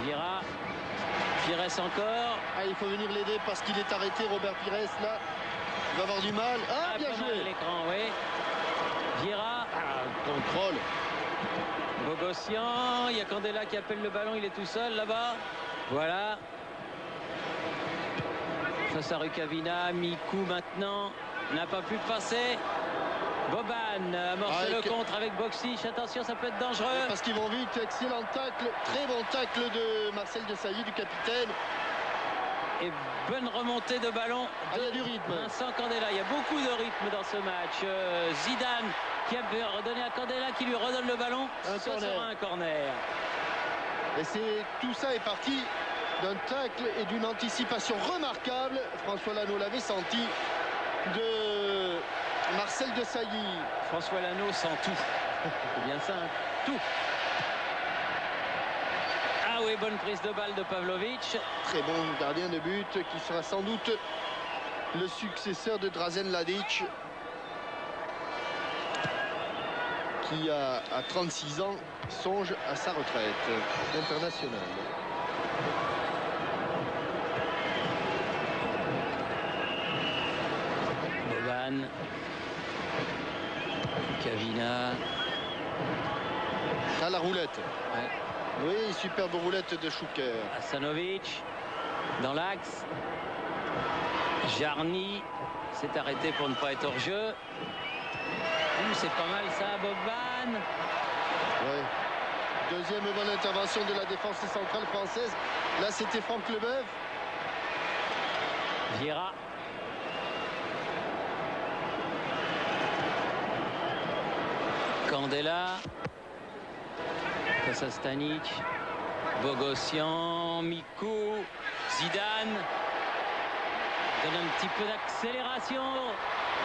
Vieira. Pires encore. Ah, il faut venir l'aider parce qu'il est arrêté, Robert Pires, là. Il va avoir du mal. Ah, bien joué. L'écran, oui. Vieira. Contrôle. Bogossian. Il y a Candela qui appelle le ballon. Il est tout seul là-bas. Voilà. Face à Rukavina. Mikou maintenant n'a pas pu passer. Boban amorce le contre avec Boksic. Attention, ça peut être dangereux. Parce qu'ils vont vite. Excellent tacle. Très bon tacle de Marcel Desailly, du capitaine. Et bonne remontée de ballon de il y a du rythme. Vincent Candela. Il y a beaucoup de rythme dans ce match. Zidane qui a redonné à Candela, qui lui redonne le ballon. Ce sera un corner. Et tout ça est parti d'un tacle et d'une anticipation remarquable. François Lano l'avait senti, de Marcel Desailly. François Lano sent tout. C'est bien ça, hein. Tout. Ah oui, bonne prise de balle de Pavlovic. Très bon gardien de but qui sera sans doute le successeur de Drazen Ladic, qui à 36 ans songe à sa retraite internationale. Boban. Kavina. À la roulette. Ouais. Oui, superbe roulette de Schuker. Hasanovic dans l'axe. Jarny s'est arrêté pour ne pas être hors jeu. C'est pas mal ça, Boban. Ouais. Deuxième bonne intervention de la défense centrale française. Là, c'était Franck Leboeuf. Vieira. Candela. Face à Stanic. Bogossian. Mikou. Zidane. Donne un petit peu d'accélération.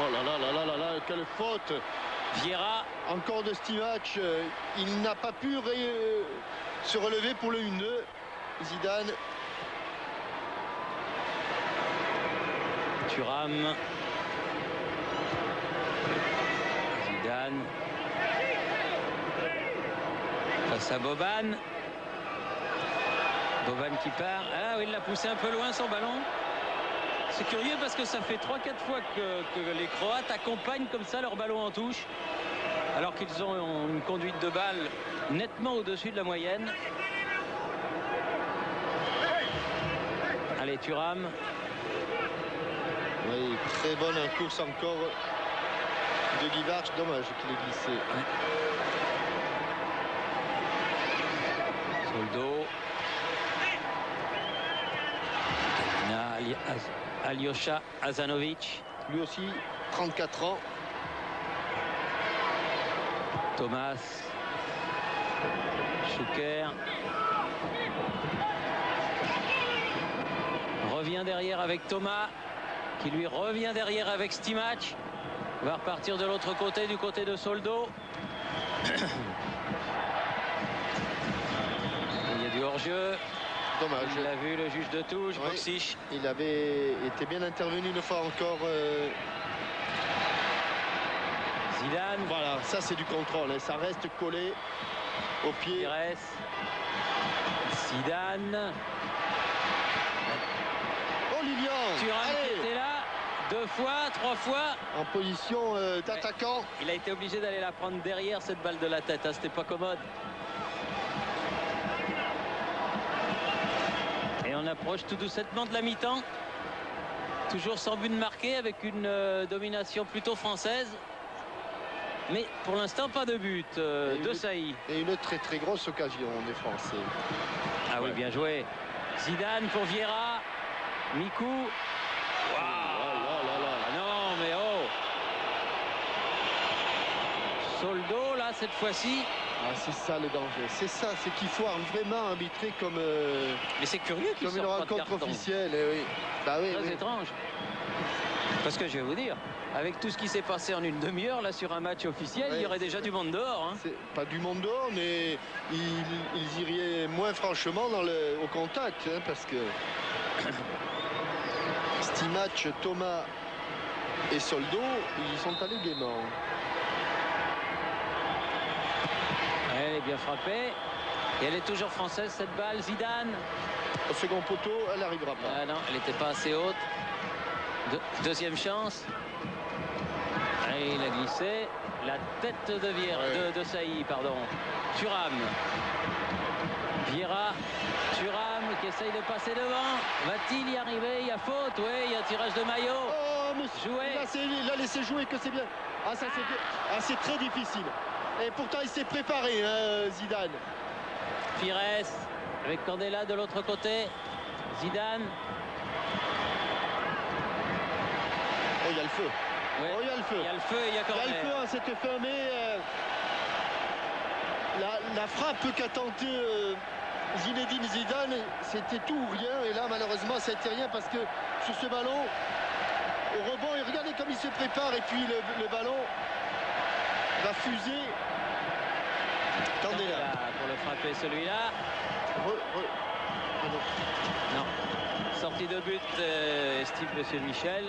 Oh là là là là là là, quelle faute. Vieira. Encore de Stimac. Il n'a pas pu se relever pour le 1-2. Zidane. Thuram. Zidane. Face à Boban. Boban qui part. Ah oui, il l'a poussé un peu loin son ballon. C'est curieux parce que ça fait 3-4 fois que les Croates accompagnent comme ça leur ballon en touche, alors qu'ils ont une conduite de balle nettement au-dessus de la moyenne. Allez, Thuram. Oui, très bonne course encore de Guy Varch. Dommage qu'il ait glissé. Ouais. Sur le dos. Alyosha Hasanovic. Lui aussi, 34 ans. Thomas. Schuker. Revient derrière avec Thomas, qui lui revient derrière avec Stimac. On va repartir de l'autre côté, du côté de Soldo. Il y a du hors-jeu. Dommage. Il l'a vu, le juge de touche, Oui. Boxic. Il avait été bien intervenu une fois encore. Zidane. Voilà, ça c'est du contrôle, hein. Ça reste collé au pied. Pires. Zidane. Oh Lilian, Thuram qui allez, était là 2 fois, 3 fois. en position d'attaquant. Il a été obligé d'aller la prendre derrière cette balle de la tête, hein. C'était pas commode. Et on approche tout doucement de la mi-temps. Toujours sans but de marqué, avec une domination plutôt française. Mais pour l'instant, pas de but de Saï. Et une très très grosse occasion des Français. Ah oui, Ouais. bien joué. Zidane pour Vieira. Mikou. Oh là là là. Ah non, mais oh. Soldo, là, cette fois-ci. Ah, c'est ça le danger. C'est ça, c'est qu'il faut vraiment arbitrer comme Mais c'est curieux qu'il une sorte pas de rencontre carton. officielle. Eh oui. Bah oui, Très oui. étrange. Parce que je vais vous dire, avec tout ce qui s'est passé en une demi-heure, là, sur un match officiel, il y Ouais, aurait déjà c'est du monde dehors. Hein. C'est pas du monde dehors, mais ils iraient moins franchement au contact, hein, parce que ce match, Thomas et Soldo, ils sont allés gaiement. Elle est bien frappée. Et elle est toujours française, cette balle. Zidane. Au second poteau, elle n'arrivera pas. Ah non, elle n'était pas assez haute. Deuxième chance. Allez, il a glissé. La tête de Vieira, Ouais. de Saï, pardon. Thuram. Vieira. Thuram qui essaye de passer devant. Va-t-il y arriver? Il y a faute. Oui, il y a tirage de maillot. Oh, monsieur, Jouer. il a laissé jouer, que c'est bien. Ah, ça c'est bien. Ah, c'est très difficile. Et pourtant, il s'est préparé, hein, Zidane. Pires avec Candela de l'autre côté. Zidane. Oh, il y a le feu. Ouais. Oh, il y a le feu. Il y a le feu et il y a Il y a le corner. feu, hein, cette fin, mais la frappe qu'a tenté Zinedine Zidane, c'était tout ou rien. Et là, malheureusement, ça n'était rien parce que sur ce ballon, au rebond, et regardez comme il se prépare. Et puis le ballon va fuser. Candela. Pour le frapper, celui-là. Non. Sortie de but, estime Monsieur Michel.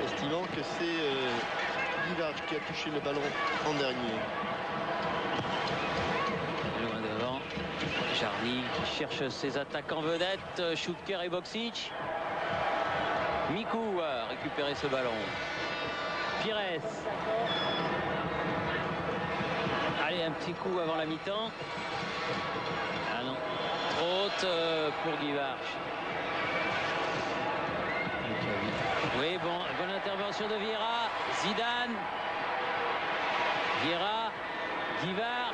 Estimant que c'est Guivard qui a touché le ballon en dernier. Loin devant. Jarny qui cherche ses attaquants vedettes. Schutker et Boksic. Mikou a récupéré ce ballon. Pires. Allez, un petit coup avant la mi-temps. Ah non. Trop haute pour Guivard. Oui, bonne intervention de Vieira. Zidane. Vieira. Guivard.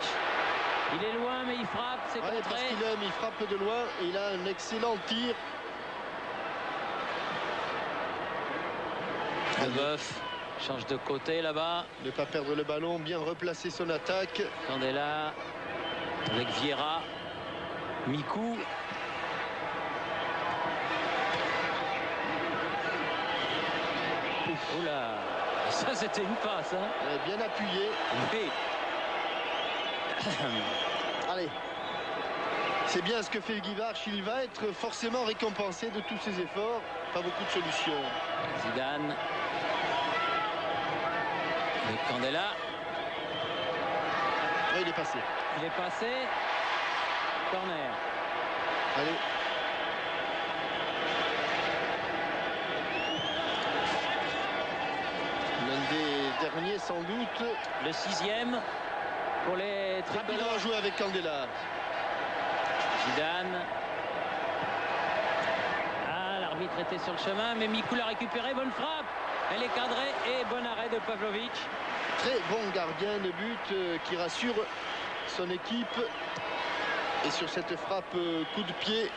Il est loin, mais il frappe. C'est Ouais, parce contré. qu'il aime, il frappe de loin et il a un excellent tir. Leboeuf change de côté là-bas. Ne pas perdre le ballon, bien replacer son attaque. Candela avec Vieira. Mikou. Oula, ça c'était une passe. Hein. Bien appuyé. Oui. Allez. C'est bien ce que fait Guivard. Il va être forcément récompensé de tous ses efforts. Pas beaucoup de solutions. Zidane. Avec Candela. Ouais, il est passé. Il est passé. Corner. Allez. L'un des derniers sans doute. Le 6e pour les Rapidement tricolores. joué avec Candela. Zidane. Ah, l'arbitre était sur le chemin, mais Mikou l'a récupéré. Bonne frappe. Elle est cadrée et bon arrêt de Pavlovic. Très bon gardien de but qui rassure son équipe. Et sur cette frappe coup de pied,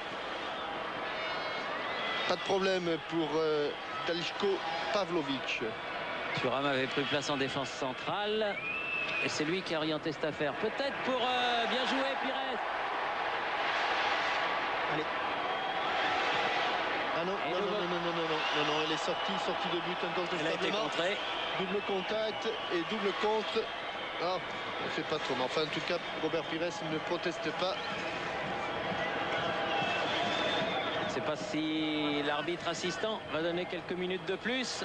pas de problème pour Dalichko Pavlovic. Thuram avait pris place en défense centrale. Et c'est lui qui a orienté cette affaire. Peut-être pour bien jouer Pires. Ah non, Et non, non, non, non, non, non, non, elle est sortie de but elle a été incontestablement. contrée. Double contact et double contre. Ah, on ne fait pas trop. Mais enfin, en tout cas, Robert Pires ne proteste pas. Je ne sais pas si l'arbitre assistant va donner quelques minutes de plus.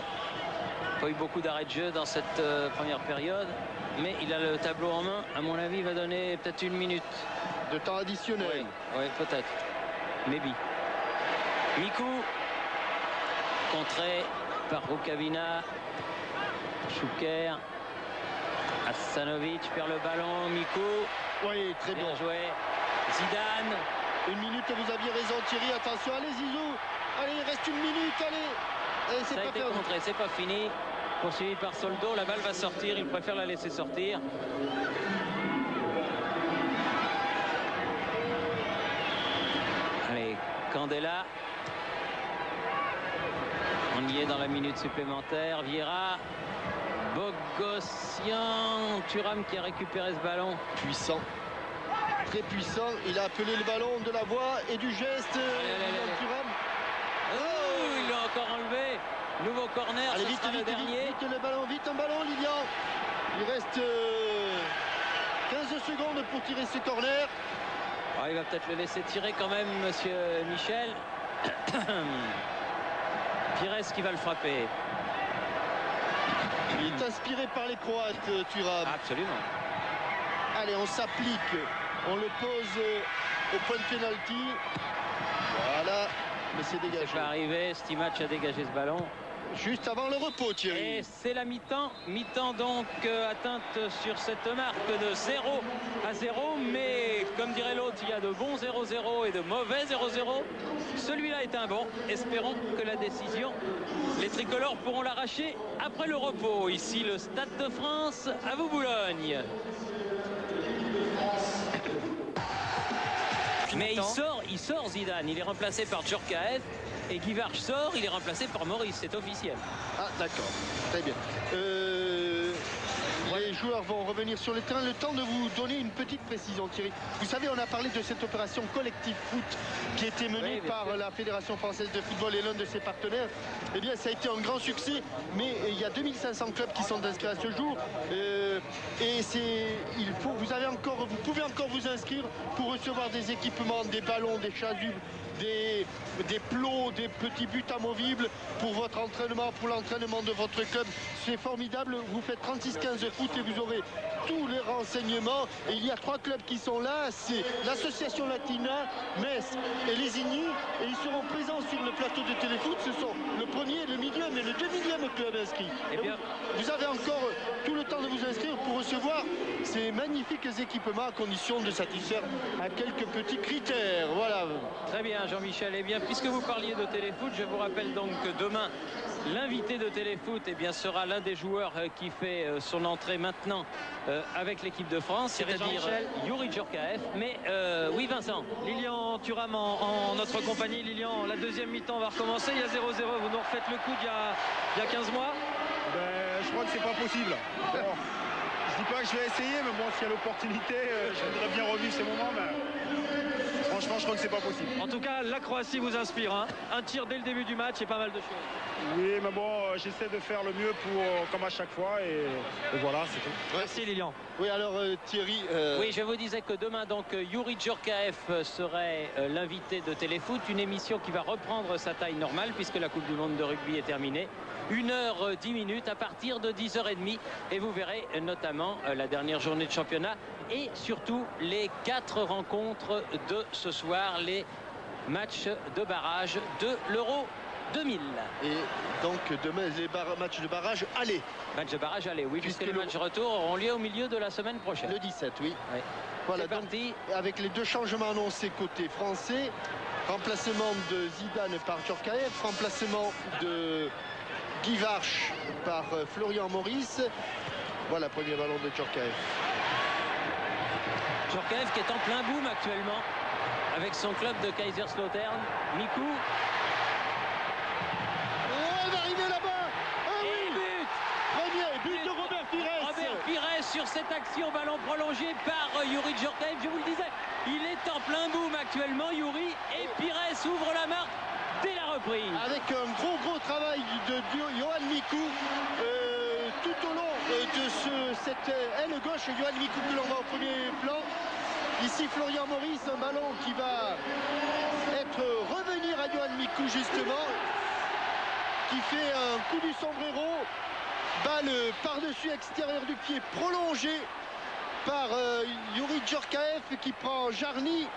Pas eu beaucoup d'arrêts de jeu dans cette première période. Mais il a le tableau en main. À mon avis, il va donner peut-être 1 minute. De temps additionnel. Oui, peut-être. Maybe. Mikou. Contré par Rukavina. Chouker. Hassanovic perd le ballon. Mikou. Oui, très Bien bon. joué. Zidane. 1 minute, vous aviez raison Thierry. Attention, allez Zizou. Allez, il reste 1 minute, allez. Ça a été perdu. contré, c'est pas fini. Poursuivi par Soldo, la balle va sortir. Il préfère la laisser sortir. Allez, Candela. On y est dans la minute supplémentaire. Vieira. Bogossian. Thuram qui a récupéré ce ballon. Puissant. Très puissant. Il a appelé le ballon de la voix et du geste. Thuram. Oh, il l'a encore enlevé. Nouveau corner, Allez, ce vite, sera le vite, dernier. vite, le ballon, vite un ballon, Lilian. Il reste 15 secondes pour tirer ce corner. Oh, il va peut-être le laisser tirer quand même, monsieur Michel. Pires qui va le frapper. Il est inspiré par les Croates, Thuram. Absolument. Allez, on s'applique. On le pose au point de pénalty. Voilà. Mais c'est dégagé. C'est pas arrivé. Stimac a dégagé ce ballon. Juste avant le repos, Thierry. Et c'est la mi-temps. Mi-temps donc atteinte sur cette marque de 0-0. Mais comme dirait l'autre, il y a de bons 0-0 et de mauvais 0-0. Celui-là est un bon. Espérons que la décision, les tricolores pourront l'arracher après le repos. Ici le Stade de France, à vous Boulogne. Mais il sort Zidane. Il est remplacé par Djorkaeff. Et Guivarch sort, il est remplacé par Maurice, c'est officiel. Ah d'accord, très bien. Les joueurs vont revenir sur le terrain. Le temps de vous donner une petite précision, Thierry. Vous savez, on a parlé de cette opération collective foot qui était menée par la Fédération française de football et l'un de ses partenaires. Eh bien, ça a été un grand succès, mais il y a 2500 clubs qui sont inscrits à ce jour. Et vous pouvez encore vous inscrire pour recevoir des équipements, des ballons, des chasubles, des plots, des petits buts amovibles pour votre entraînement, pour l'entraînement de votre club. C'est formidable. Vous faites 36-15 foot et vous aurez tous les renseignements. Et il y a 3 clubs qui sont là. C'est l'association Latina, Metz et Lésigny. Et ils seront présents sur le plateau de téléfoot. Ce sont le premier, le milieu, mais le 2e club inscrit. Eh bien, vous avez encore tout le temps de vous inscrire pour recevoir ces magnifiques équipements à condition de satisfaire à quelques petits critères. Voilà. très bien Jean-Michel. Eh bien, puisque vous parliez de téléfoot, je vous rappelle donc que demain, l'invité de téléfoot sera l'un des joueurs qui fait son entrée maintenant avec l'équipe de France, c'est-à-dire Youri Djorkaeff. Mais oui Vincent. Lilian Thuram en notre compagnie. Lilian, la deuxième mi-temps va recommencer. Il y a 0-0. Vous nous refaites le coup d'il y a 15 mois. Je crois que c'est pas possible. Bon, je dis pas que je vais essayer, mais bon, s'il y a l'opportunité, je voudrais bien revivre ces moments. Mais franchement, je crois que c'est pas possible. En tout cas, la Croatie vous inspire. Hein. Un tir dès le début du match et pas mal de choses. Oui, mais bon, j'essaie de faire le mieux comme à chaque fois. Et voilà, c'est tout. Merci Lilian. Oui, alors Thierry. Oui, je vous disais que demain, donc, Youri Djorkaeff serait l'invité de Téléfoot, une émission qui va reprendre sa taille normale puisque la Coupe du Monde de rugby est terminée. 1h10 à partir de 10h30 et vous verrez notamment la dernière journée de championnat et surtout les 4 rencontres de ce soir, les matchs de barrage de l'Euro 2000. Et donc demain les matchs de barrage aller. Match de barrage aller, oui, puisque les matchs retour auront lieu au milieu de la semaine prochaine. Le 17, oui. Ouais. Voilà, c'est parti. Avec les 2 changements annoncés côté français, remplacement de Zidane par Djorkaeff, remplacement de Guivarch par Florian Maurice. Voilà, premier ballon de Djorkaeff. Djorkaeff qui est en plein boom actuellement avec son club de Kaiserslautern. Mikou. Oh, elle va arriver là-bas. Ah Et oui, but. premier but de Robert Pires. Robert Pires sur cette action, ballon prolongé par Youri Djorkaeff. Je vous le disais, il est en plein boom actuellement, Youri. Et Pires ouvre la marque dès la reprise. Avec un gros travail de Yoann Micoud tout au long de cette aile gauche. Yoann Micoud que l'on voit au premier plan. Ici Florian Maurice, un ballon qui va revenir à Yoann Micoud justement, qui fait un coup du sombrero, balle par-dessus extérieur du pied prolongé par Youri Djorkaeff qui prend Jarny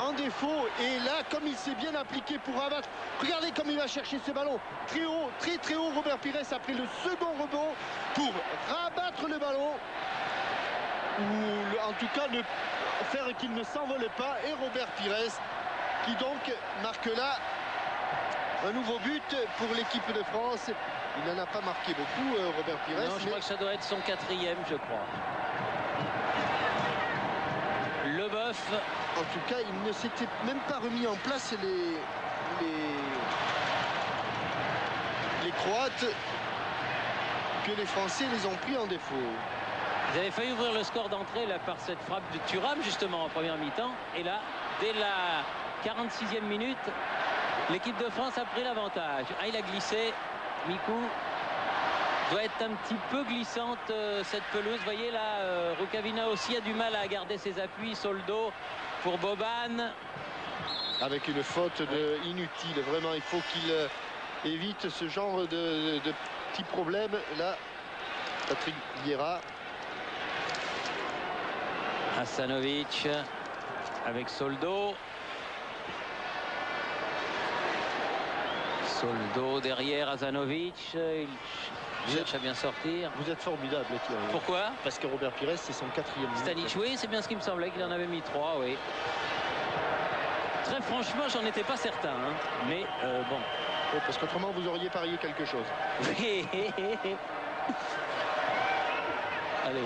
en défaut. Et là, comme il s'est bien appliqué pour rabattre, regardez comme il va chercher ce ballon très haut, très haut. Robert Pires après le second rebond pour rabattre le ballon, ou en tout cas faire qu'il ne s'envole pas. Et Robert Pires qui donc marque là un nouveau but pour l'équipe de France. Il n'en a pas marqué beaucoup, Robert Pires. Non, je crois que ça doit être son 4e, je crois. Leboeuf. En tout cas, il ne s'était même pas remis en place les Croates, que les Français les ont pris en défaut. Ils avaient failli ouvrir le score d'entrée là par cette frappe de Thuram justement en première mi-temps. Et là, dès la 46e minute, l'équipe de France a pris l'avantage. Ah, il a glissé. Micoud doit être un petit peu glissante cette pelouse. Vous voyez là, Rukavina aussi a du mal à garder ses appuis. Soldo pour Boban. Avec une faute inutile. Vraiment, il faut qu'il évite ce genre de petits problèmes. Là, Patrick Vieira. Hasanovic avec Soldo. Soldo derrière Hasanovic. Il cherche à bien sortir. Vous êtes formidable, Thierry. Pourquoi? Parce que Robert Pires, c'est son 4e but. Stanic, oui, c'est bien ce qui me semblait, qu'il en avait mis 3, oui. Très franchement, j'en étais pas certain. Hein. Mais bon. Oui, parce qu'autrement, vous auriez parié quelque chose. Allez.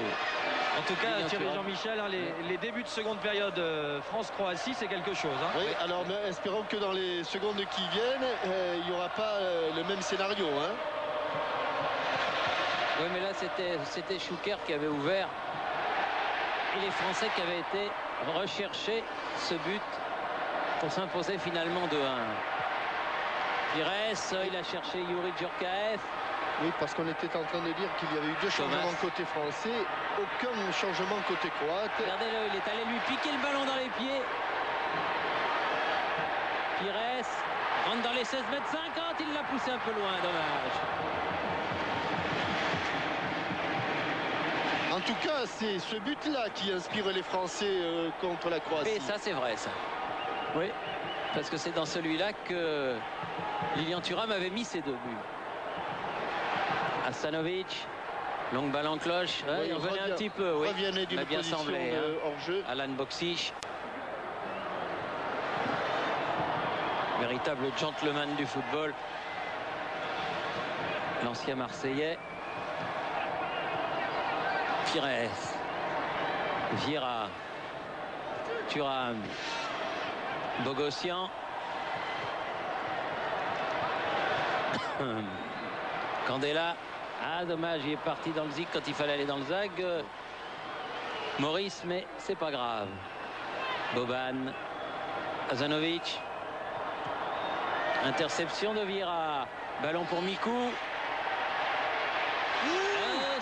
En tout cas, Thierry Jean-Michel, hein, les débuts de seconde période France-Croatie, c'est quelque chose. Hein. Oui, alors espérons que dans les secondes qui viennent, il n'y aura pas le même scénario. Hein. Oui, mais là, c'était Schuker qui avait ouvert. Et les Français qui avaient été rechercher ce but pour s'imposer finalement 2-1. Pires, il a cherché Youri Djorkaeff. Oui, parce qu'on était en train de dire qu'il y avait eu 2 changements côté français, aucun changement côté croate. Regardez-le, il est allé lui piquer le ballon dans les pieds. Pires rentre dans les 16 mètres 50, il l'a poussé un peu loin, dommage. En tout cas, c'est ce but-là qui inspire les Français contre la Croatie. Et ça, c'est vrai, ça. Oui, parce que c'est dans celui-là que Lilian Thuram avait mis ses 2 buts. Hasanovic, longue balle en cloche. Ouais, il revenait un petit peu, oui. Revenait d'une position semblé, hors jeu. Alan Boksic. Véritable gentleman du football. L'ancien Marseillais. Pires. Vieira. Thuram. Bogossian. Candela. Ah, dommage, il est parti dans le zig quand il fallait aller dans le zag. Maurice, mais c'est pas grave. Boban. Hasanovic. Interception de Vieira. Ballon pour Micoud.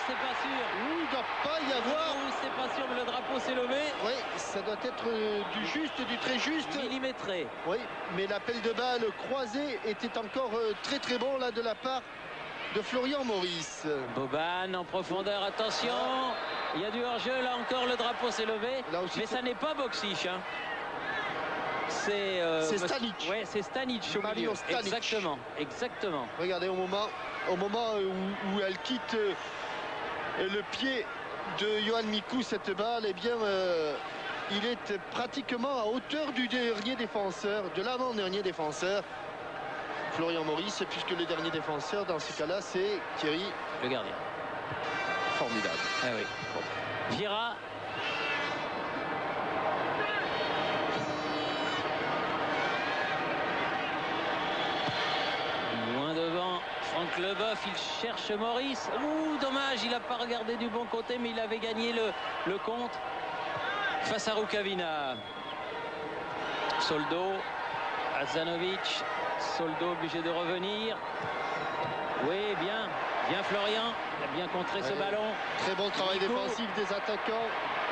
C'est pas sûr. Il ne doit pas y avoir. C'est pas sûr, mais le drapeau s'est levé. Oui, ça doit être du juste, du très juste. Millimétré. Oui, mais l'appel de balle croisé était encore très bon là de la part de Florian Maurice. Boban en profondeur, attention. Il y a du hors-jeu, là encore le drapeau s'est levé. Mais ça n'est pas Boksic. Hein. C'est Stanic. Oui, c'est Stanic au milieu. Stanic. Exactement. Regardez, au moment où elle quitte le pied de Yoann Micoud, cette balle, eh bien, il est pratiquement à hauteur du dernier défenseur, de l'avant-dernier défenseur, Florian Maurice, puisque le dernier défenseur, dans ce cas-là, c'est Thierry. Le gardien. Formidable. Ah oui. Bon. Vieira. Loin devant. Franck Leboeuf, il cherche Maurice. Ouh, dommage, il n'a pas regardé du bon côté, mais il avait gagné le contre face à Rukavina. Soldo. Hazanovic, Soldo obligé de revenir. Oui, bien Florian, il a bien contré ce ballon. Très bon travail Mikou. défensif des attaquants.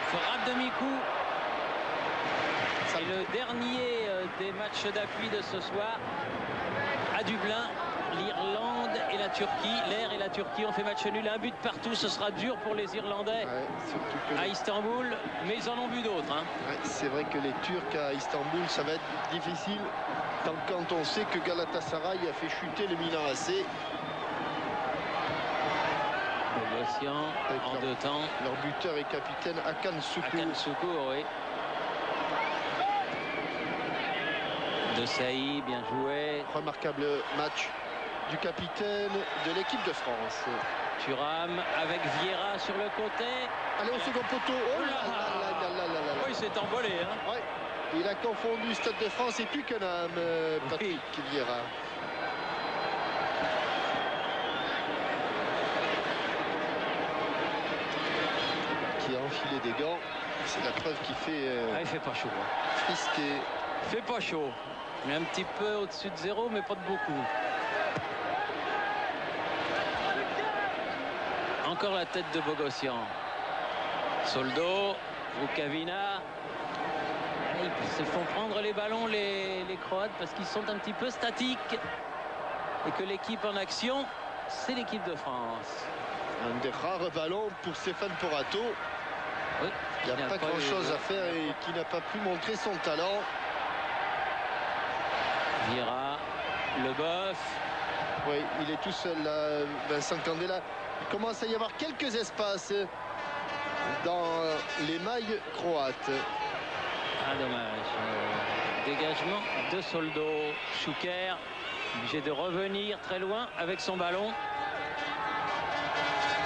Frappe de Mikou. C'est le dernier des matchs d'appui de ce soir à Dublin. L'Irlande et la Turquie, l'Air et la Turquie ont fait match nul, un but partout. Ce sera dur pour les Irlandais Surtout que à Istanbul, mais ils en ont vu d'autres. c'est vrai que les Turcs à Istanbul, ça va être difficile quand on sait que Galatasaray a fait chuter le Milan AC. Bogossian en deux temps. Leur buteur et capitaine Hakan Şükür. Hakan Şükür, oui. De Saï, bien joué. Remarquable match du capitaine de l'équipe de France. Thuram avec Vieira sur le côté. Allez au second poteau. Oh là là là là là là là. Oh, il s'est envolé. Ouais. Il a confondu Stade de France et Twickenham, Patrick Vieira. Qui a enfilé des gants. C'est la preuve qu'il fait Il fait pas chaud. frisquer. Il fait pas chaud. Il est un petit peu au-dessus de zéro, mais pas de beaucoup. Encore la tête de Bogossian. Soldo, Vukavina. Ils se font prendre les ballons, les Croates, parce qu'ils sont un petit peu statiques. Et que l'équipe en action, c'est l'équipe de France. Un des rares ballons pour Stéphane Porato. Oui, Il n'y a pas grand-chose à faire et qui n'a pas pu montrer son talent. Vieira, Leboeuf. Oui, il est tout seul là, Vincent Candela. Il commence à y avoir quelques espaces dans les mailles croates. Ah, dommage. Dégagement de Soldo. Şükür, obligé de revenir très loin avec son ballon.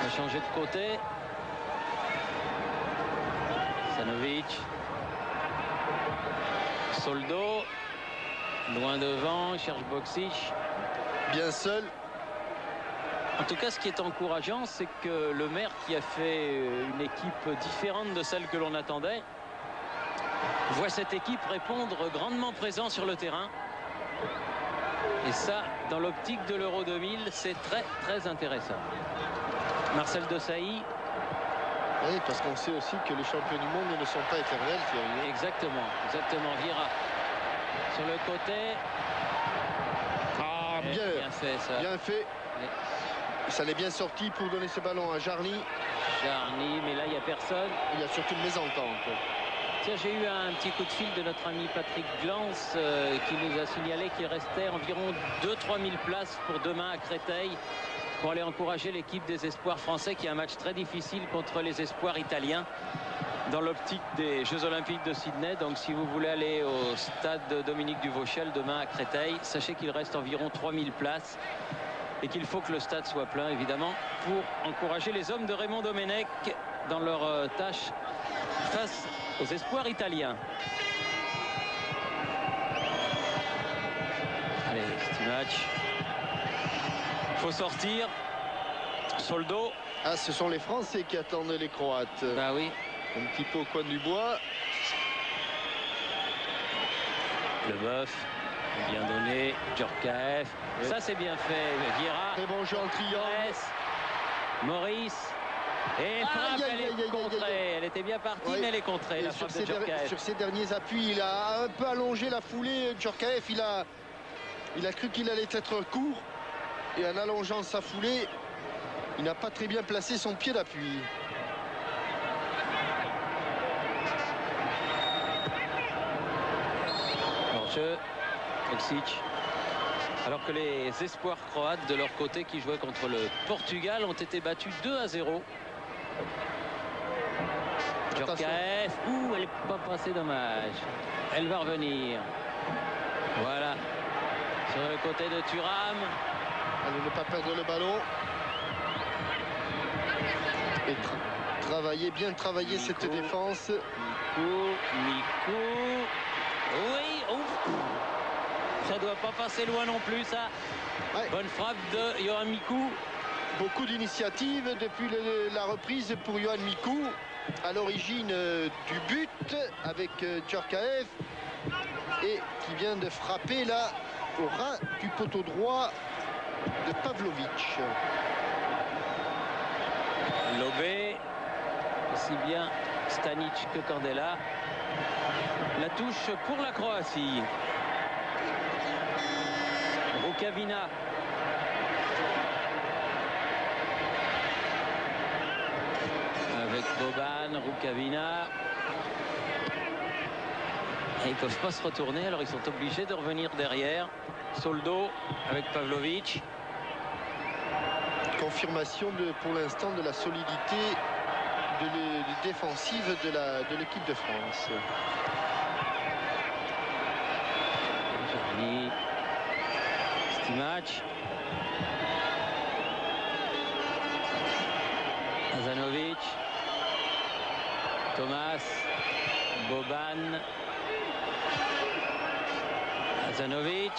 Il va changer de côté. Sanovic. Soldo. Loin devant, il cherche Boksic. Bien seul. En tout cas, ce qui est encourageant, c'est que le maire, qui a fait une équipe différente de celle que l'on attendait, voit cette équipe répondre grandement présent sur le terrain. Et ça, dans l'optique de l'Euro 2000, c'est très très intéressant. Marcel Desailly. Oui, parce qu'on sait aussi que les champions du monde ne sont pas éternels, Thierry. Exactement. Vieira sur le côté. Ah, Bien fait ça. Bien fait. Oui. Ça l'est bien sorti pour donner ce ballon à Jarny. Jarny, mais là, il n'y a personne. Il y a surtout une mésentente. Tiens, j'ai eu un petit coup de fil de notre ami Patrick Glance qui nous a signalé qu'il restait environ 2-3 000 places pour demain à Créteil pour aller encourager l'équipe des espoirs français qui a un match très difficile contre les espoirs italiens dans l'optique des Jeux Olympiques de Sydney. Donc si vous voulez aller au stade Dominique Duvauchel demain à Créteil, sachez qu'il reste environ 3 000 places et qu'il faut que le stade soit plein évidemment pour encourager les hommes de Raymond Domenech dans leur tâche face aux espoirs italiens. Allez, petit match. Faut sortir. Soldo. Ah, ce sont les Français qui attendent les Croates. Bah oui. Un petit peu au coin du bois. Leboeuf. Bien donné. Djorkaeff. Oui. Ça, c'est bien fait. Vieira. Très bon jeu en triangle. Maurice. Et frappe, elle est contrée. Elle était bien partie, Oui. mais elle est contrée, la frappe de Djorkaeff. Sur ses derniers appuis, il a un peu allongé la foulée. Djorkaeff, il a cru qu'il allait être court. Et en allongeant sa foulée, il n'a pas très bien placé son pied d'appui. Hors-jeu. Boksic. Alors que les espoirs croates de leur côté qui jouaient contre le Portugal ont été battus 2-0. Djorkaeff. Ouh, elle n'est pas passée, dommage. Elle va revenir. Voilà. Sur le côté de Thuram. Allez, ne pas perdre le ballon. Et bien travailler Mikou. cette défense. Mikou. Oui. Ouf. Ça doit pas passer loin non plus, ça. Ouais. Bonne frappe de Yohan Mikou. Beaucoup d'initiatives depuis la reprise pour Yohan Mikou. À l'origine du but avec Djorkaeff. et qui vient de frapper là au ras du poteau droit de Pavlovic. Lobé, aussi bien Stanic que Candela. La touche pour la Croatie. Rukavina. Avec Boban, Rukavina. Et ils ne peuvent pas se retourner, alors ils sont obligés de revenir derrière. Soldo avec Pavlovic. Confirmation pour l'instant de la solidité défensive de l'équipe de France. Giovanni. Stimac. Azanovic. Thomas. Boban. Azanovic.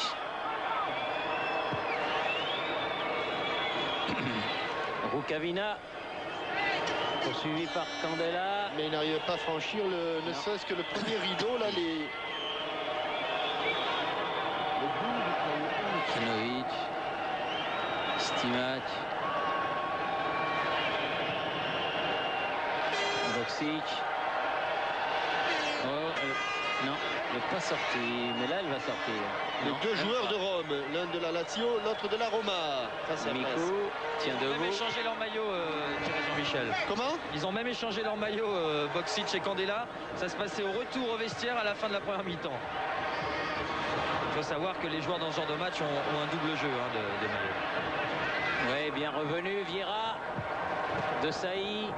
Rukavina. Poursuivi par Candela. Mais il n'arrive pas à franchir ne serait-ce que le premier rideau. Là, Azanovic. Stimac. Boksic. Oh, non, elle n'est pas sortie, mais là elle va sortir. Les Non, deux même joueurs pas. de Rome, l'un de la Lazio, l'autre de la Roma. Face à Mico face. tient Ils ont même debout. échangé leur maillot, Jean-Michel. Comment? Ils ont même échangé leur maillot, Boksic et Candela. Ça se passait au retour au vestiaire à la fin de la première mi-temps. Il faut savoir que les joueurs dans ce genre de match ont un double jeu des maillots. Oui, bien revenu, Vieira. De Sailly.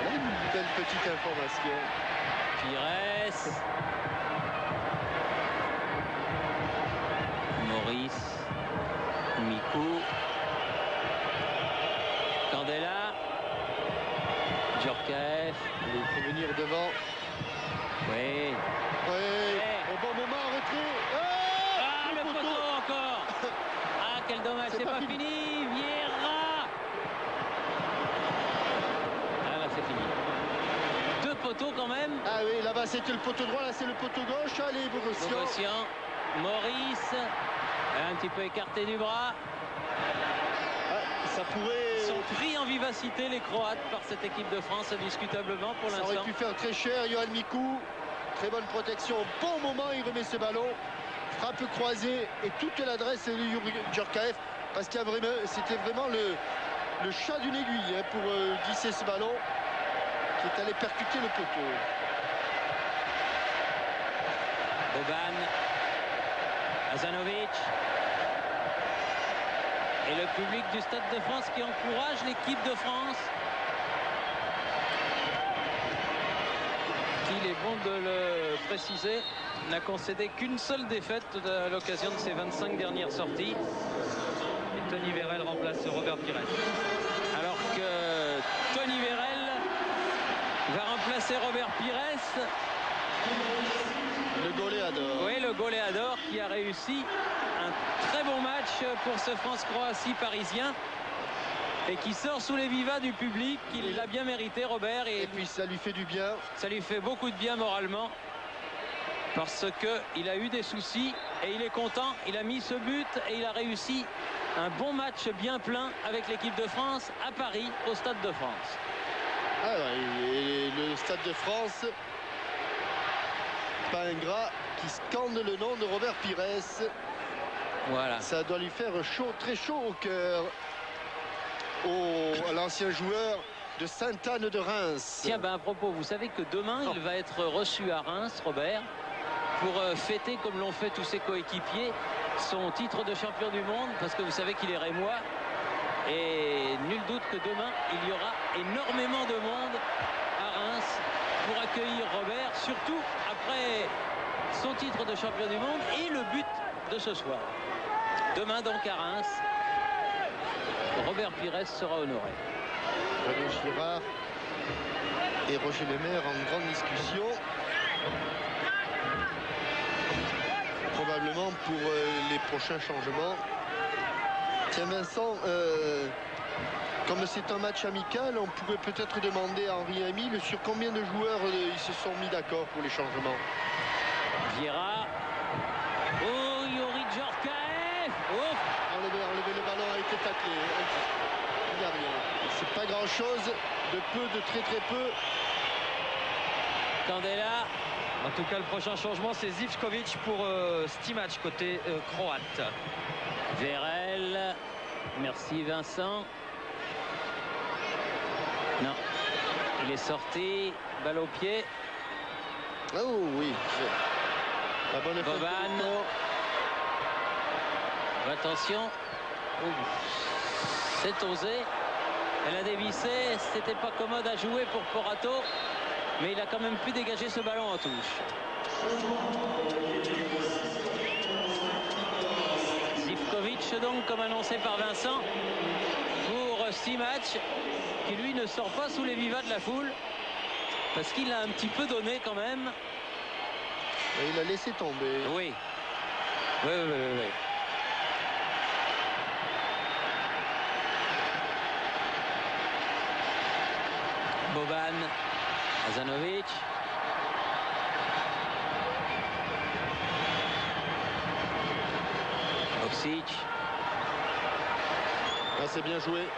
Voilà une belle petite information. Pires. Maurice. Mico. Candela. Djorkaeff. Il faut venir devant. Oui. Ouais, au bon moment, en retrait. Ah, le poteau encore. Ah, quel dommage, c'est pas fini. Vieira. Ah, là, c'est fini. Deux poteaux quand même. Ah oui, là-bas, c'était le poteau droit, là, c'est le poteau gauche. Allez, Bogossian. Bogossian. Maurice. Un petit peu écarté du bras. Ça pourrait... Ils sont pris en vivacité, les Croates, par cette équipe de France, indiscutablement pour Ça l'instant. aurait pu faire très cher, Johan Mikou. Très bonne protection. Au bon moment, il remet ce ballon. Frappe croisée et toute l'adresse de Djorkaeff. Parce qu'il y a vraiment, c'était vraiment le chat d'une aiguille pour glisser ce ballon qui est allé percuter le poteau. Boban. Azanovic. Et le public du Stade de France qui encourage l'équipe de France. Il est bon de le préciser, n'a concédé qu'une seule défaite à l'occasion de ses 25 dernières sorties. Et Tony Vérel remplace Robert Pires. Alors que Tony Vérel va remplacer Robert Pires. Le goléador. Oui, le goléador qui a réussi un très bon match pour ce France-Croatie parisien et qui sort sous les vivas du public. Il l'a bien mérité, Robert, Et puis ça lui fait du bien. ça lui fait beaucoup de bien moralement parce qu'il a eu des soucis et il est content. Il a mis ce but et il a réussi un bon match bien plein avec l'équipe de France à Paris, au Stade de France. Ah ouais, et le Stade de France, pas ingrat, qui scande le nom de Robert Pires. Voilà. Ça doit lui faire chaud, très chaud au cœur. À l'ancien joueur de Sainte-Anne de Reims. Tiens, ben à propos, vous savez que demain, il va être reçu à Reims, Robert, pour fêter, comme l'ont fait tous ses coéquipiers, son titre de champion du monde, parce que vous savez qu'il est rémois. Et nul doute que demain, il y aura énormément de monde à Reims pour accueillir Robert, surtout après son titre de champion du monde et le but de ce soir. Demain donc à Reims, Robert Pires sera honoré. René Girard et Roger Lemaire en grande discussion. Probablement pour les prochains changements. Tiens Vincent, Comme c'est un match amical, on pourrait peut-être demander à Henri Emile sur combien de joueurs ils se sont mis d'accord pour les changements. Vieira. Oh, Youri Djorkaeff. Oh. Enlevé, le ballon a été taclé. Il n'y a rien. C'est pas grand-chose. De peu, de très peu. Candela. En tout cas, le prochain changement, c'est Zivkovic pour Stimac côté croate. Vérel. Merci Vincent. Non. Il est sorti. Balle au pied. Oh oui. La bonne Boban. Attention. Oh. C'est osé. Elle a dévissé. C'était pas commode à jouer pour Porato. Mais il a quand même pu dégager ce ballon en touche. Zivkovic donc, comme annoncé par Vincent, pour Stimac, qui lui ne sort pas sous les vivas de la foule, parce qu'il a un petit peu donné quand même. Et il a laissé tomber. Oui. Oui. Boban, Hazanovic. Boksic. Ah, c'est bien joué.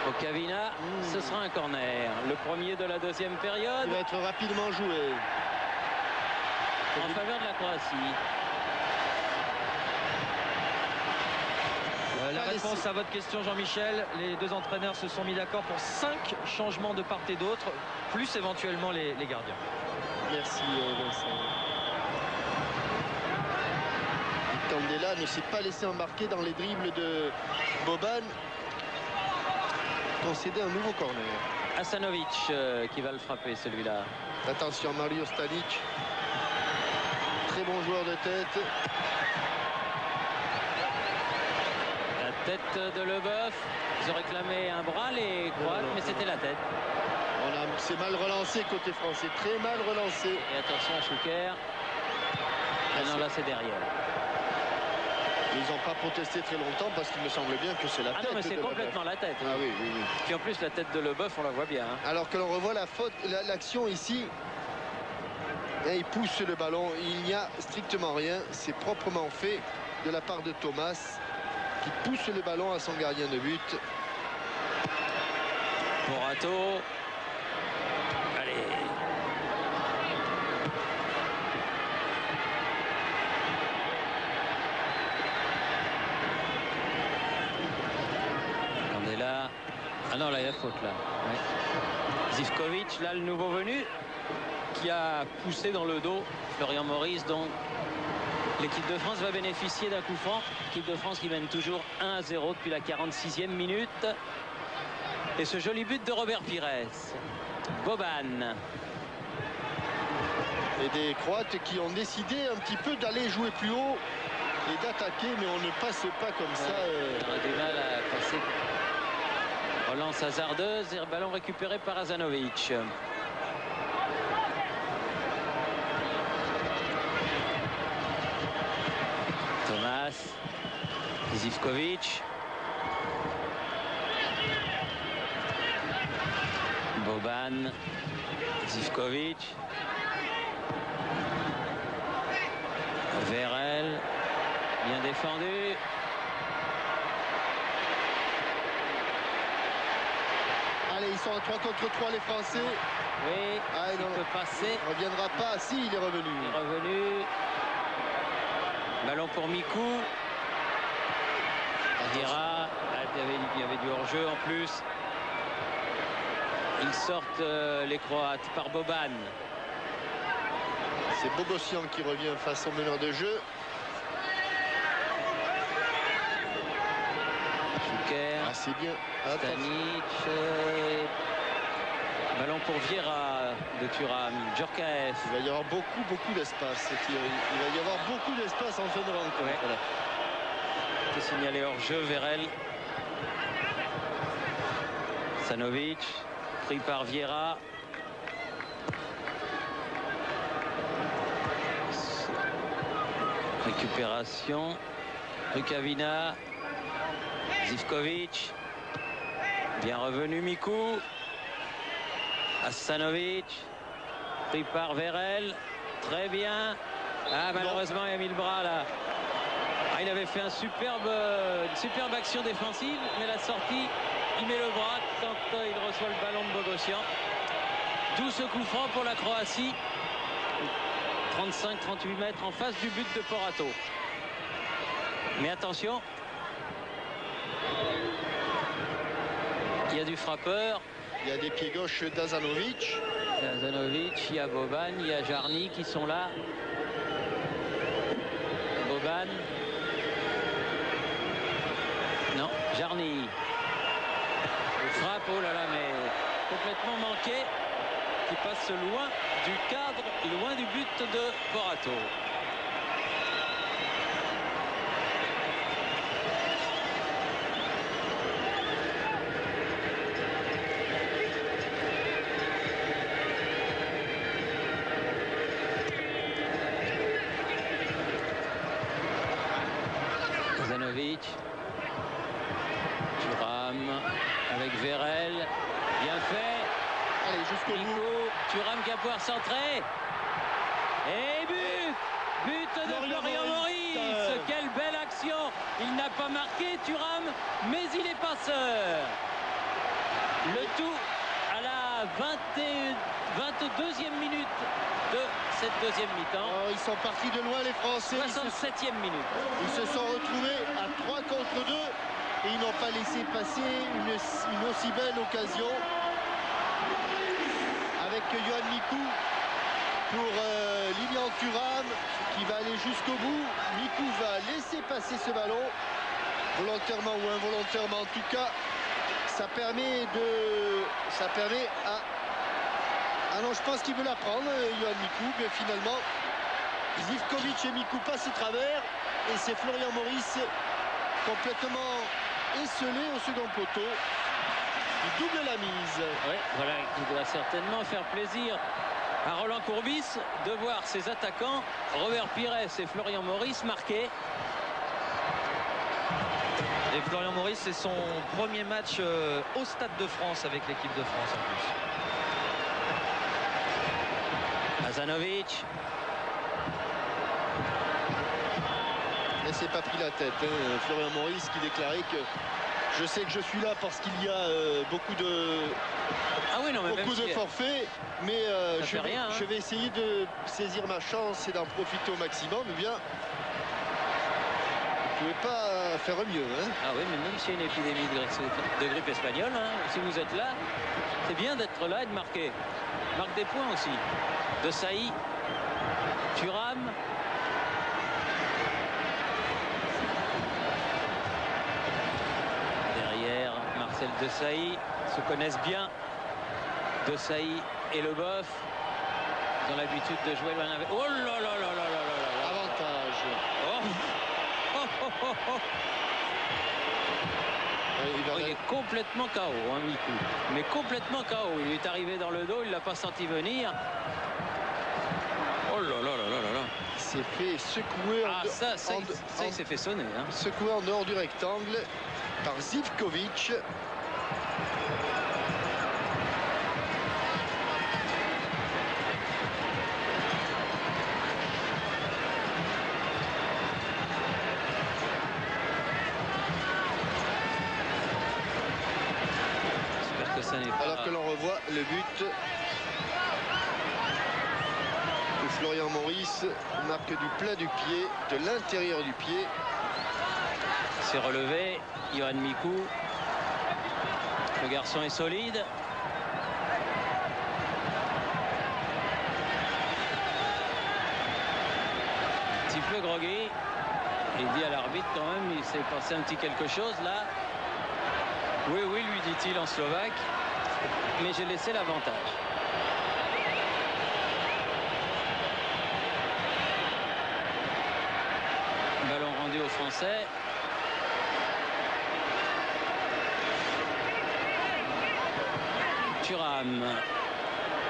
Okavina, ce sera un corner. Le premier de la deuxième période. Il va être rapidement joué. En faveur de la Croatie. La réponse à votre question, Jean-Michel, les deux entraîneurs se sont mis d'accord pour 5 changements de part et d'autre, plus éventuellement les gardiens. Merci Vincent. Candela ne s'est pas laissé embarquer dans les dribbles de Boban. Concéder un nouveau corner. Hasanovic qui va le frapper, celui-là. Attention, Mario Stanic. Très bon joueur de tête. La tête de Leboeuf. Ils ont réclamé un bras, les Croates, mais c'était la tête. C'est mal relancé côté français. Très mal relancé. Et attention à Schuker. Ah non, là c'est derrière. Ils n'ont pas protesté très longtemps parce qu'il me semble bien que c'est la tête. Ah non, mais c'est complètement la tête. Ah oui. Puis en plus, la tête de Leboeuf, on la voit bien. Alors que l'on revoit l'action ici. Et il pousse le ballon. Il n'y a strictement rien. C'est proprement fait de la part de Thomas qui pousse le ballon à son gardien de but. Porato. Allez. Candela. Ah non, là, il y a faute, là. Ouais. Zivkovic, là, le nouveau venu, qui a poussé dans le dos Florian Maurice. Donc, l'équipe de France va bénéficier d'un coup franc. L'équipe de France qui mène toujours 1-0 depuis la 46e minute. Et ce joli but de Robert Pires. Boban. Et des Croates qui ont décidé un petit peu d'aller jouer plus haut et d'attaquer, mais on ne passe pas comme ça. On a du mal à passer. Relance hasardeuse et ballon récupéré par Hazanovic. Thomas. Zivkovic. Boban. Zivkovic. Vérel. Bien défendu. Allez, ils sont à 3 contre 3 les Français. Oui, il peut passer. Il ne reviendra pas. Si, il est revenu. Il est revenu. Ballon pour Mikou. Vieira. Il y avait du hors-jeu en plus. Ils sortent les Croates par Boban. C'est Bogossian qui revient face au meneur de jeu. Schuker. Ah, c'est bien. Stanic. Ballon pour Vieira de Thuram. Djorkaeff. Il va y avoir beaucoup d'espace. Il va y avoir beaucoup d'espace en fin de rencontre. Ouais. Voilà. C'est signalé hors jeu. Vérel. Sanovic. Pris par Vieira. Récupération. Rukavina. Zivkovic. Bien revenu Mikou. Hassanovic. Pris par Vérel. Très bien. Ah, malheureusement, il a mis le bras là. Ah, il avait fait une superbe action défensive, mais la sortie, il met le bras quand il reçoit le ballon de Bogossian. D'où ce coup franc pour la Croatie. 35-38 mètres en face du but de Porato. Mais attention. Il y a du frappeur. Il y a des pieds gauches d'Azanovic. Azanovic, il y a Boban, il y a Jarny qui sont là. Boban. Non, Jarny. Il frappe, oh là là, mais complètement manqué. Qui passe loin du cadre, loin du but de Porato. Zanovic, Thuram avec Vérel, bien fait. Allez, jusqu'au bout. Thuram qui va pouvoir centrer. Et but de Florian Maurice. Quelle belle action. Il n'a pas marqué Thuram, mais il est passeur. Le tout à la 22e minute de cette deuxième mi-temps. Oh, ils sont partis de loin les Français. 67e minute. Ils se sont retrouvés à 3 contre 2 et ils n'ont pas laissé passer une aussi belle occasion. Avec Yohan Mikou pour Lilian Thuram qui va aller jusqu'au bout. Mikou va laisser passer ce ballon, volontairement ou involontairement en tout cas. Ça permet à... Ah non, je pense qu'il veut la prendre, Yohan Mikou, mais finalement, Zivkovic et Mikou passent au travers et c'est Florian Maurice complètement esselé au second poteau. Il double la mise. Oui, voilà, qui doit certainement faire plaisir à Roland Courbis de voir ses attaquants, Robert Pires et Florian Maurice, marquer. Et Florian Maurice, c'est son premier match au Stade de France avec l'équipe de France en plus. Azanovic. Mais c'est pas pris la tête, hein. Florian Maurice qui déclarait que je sais que je suis là parce qu'il y a beaucoup de forfaits, mais je vais essayer de saisir ma chance et d'en profiter au maximum. Eh bien, vous ne pouvez pas faire mieux. Hein. Ah oui, mais même s'il y a une épidémie de grippe espagnole, hein, si vous êtes là, c'est bien d'être là et de marquer. Marque des points aussi. De Saï, Thuram. Derrière, Marcel Desailly se connaissent bien. Desailly et Leboeuf. Ils ont l'habitude de jouer l'un avec. Oh là là là là là là là. Avantage. Oh. Oh, oh, oh, oh. Il est complètement KO, hein, Mikou. Mais complètement KO. Il est arrivé dans le dos, il ne l'a pas senti venir. Oh là là là là là là. Il s'est fait secouer. Il s'est fait sonner. Hein. Secoué en dehors du rectangle par Zivkovic. Alors que l'on revoit le but où Florian Maurice marque du plat du pied, de l'intérieur du pied. C'est relevé, Yohan Mikou. Le garçon est solide. Un petit peu groggy. Il dit à l'arbitre quand même, il s'est passé un petit quelque chose là. Oui, oui, lui dit-il en slovaque. Mais j'ai laissé l'avantage. Ballon rendu aux Français. Thuram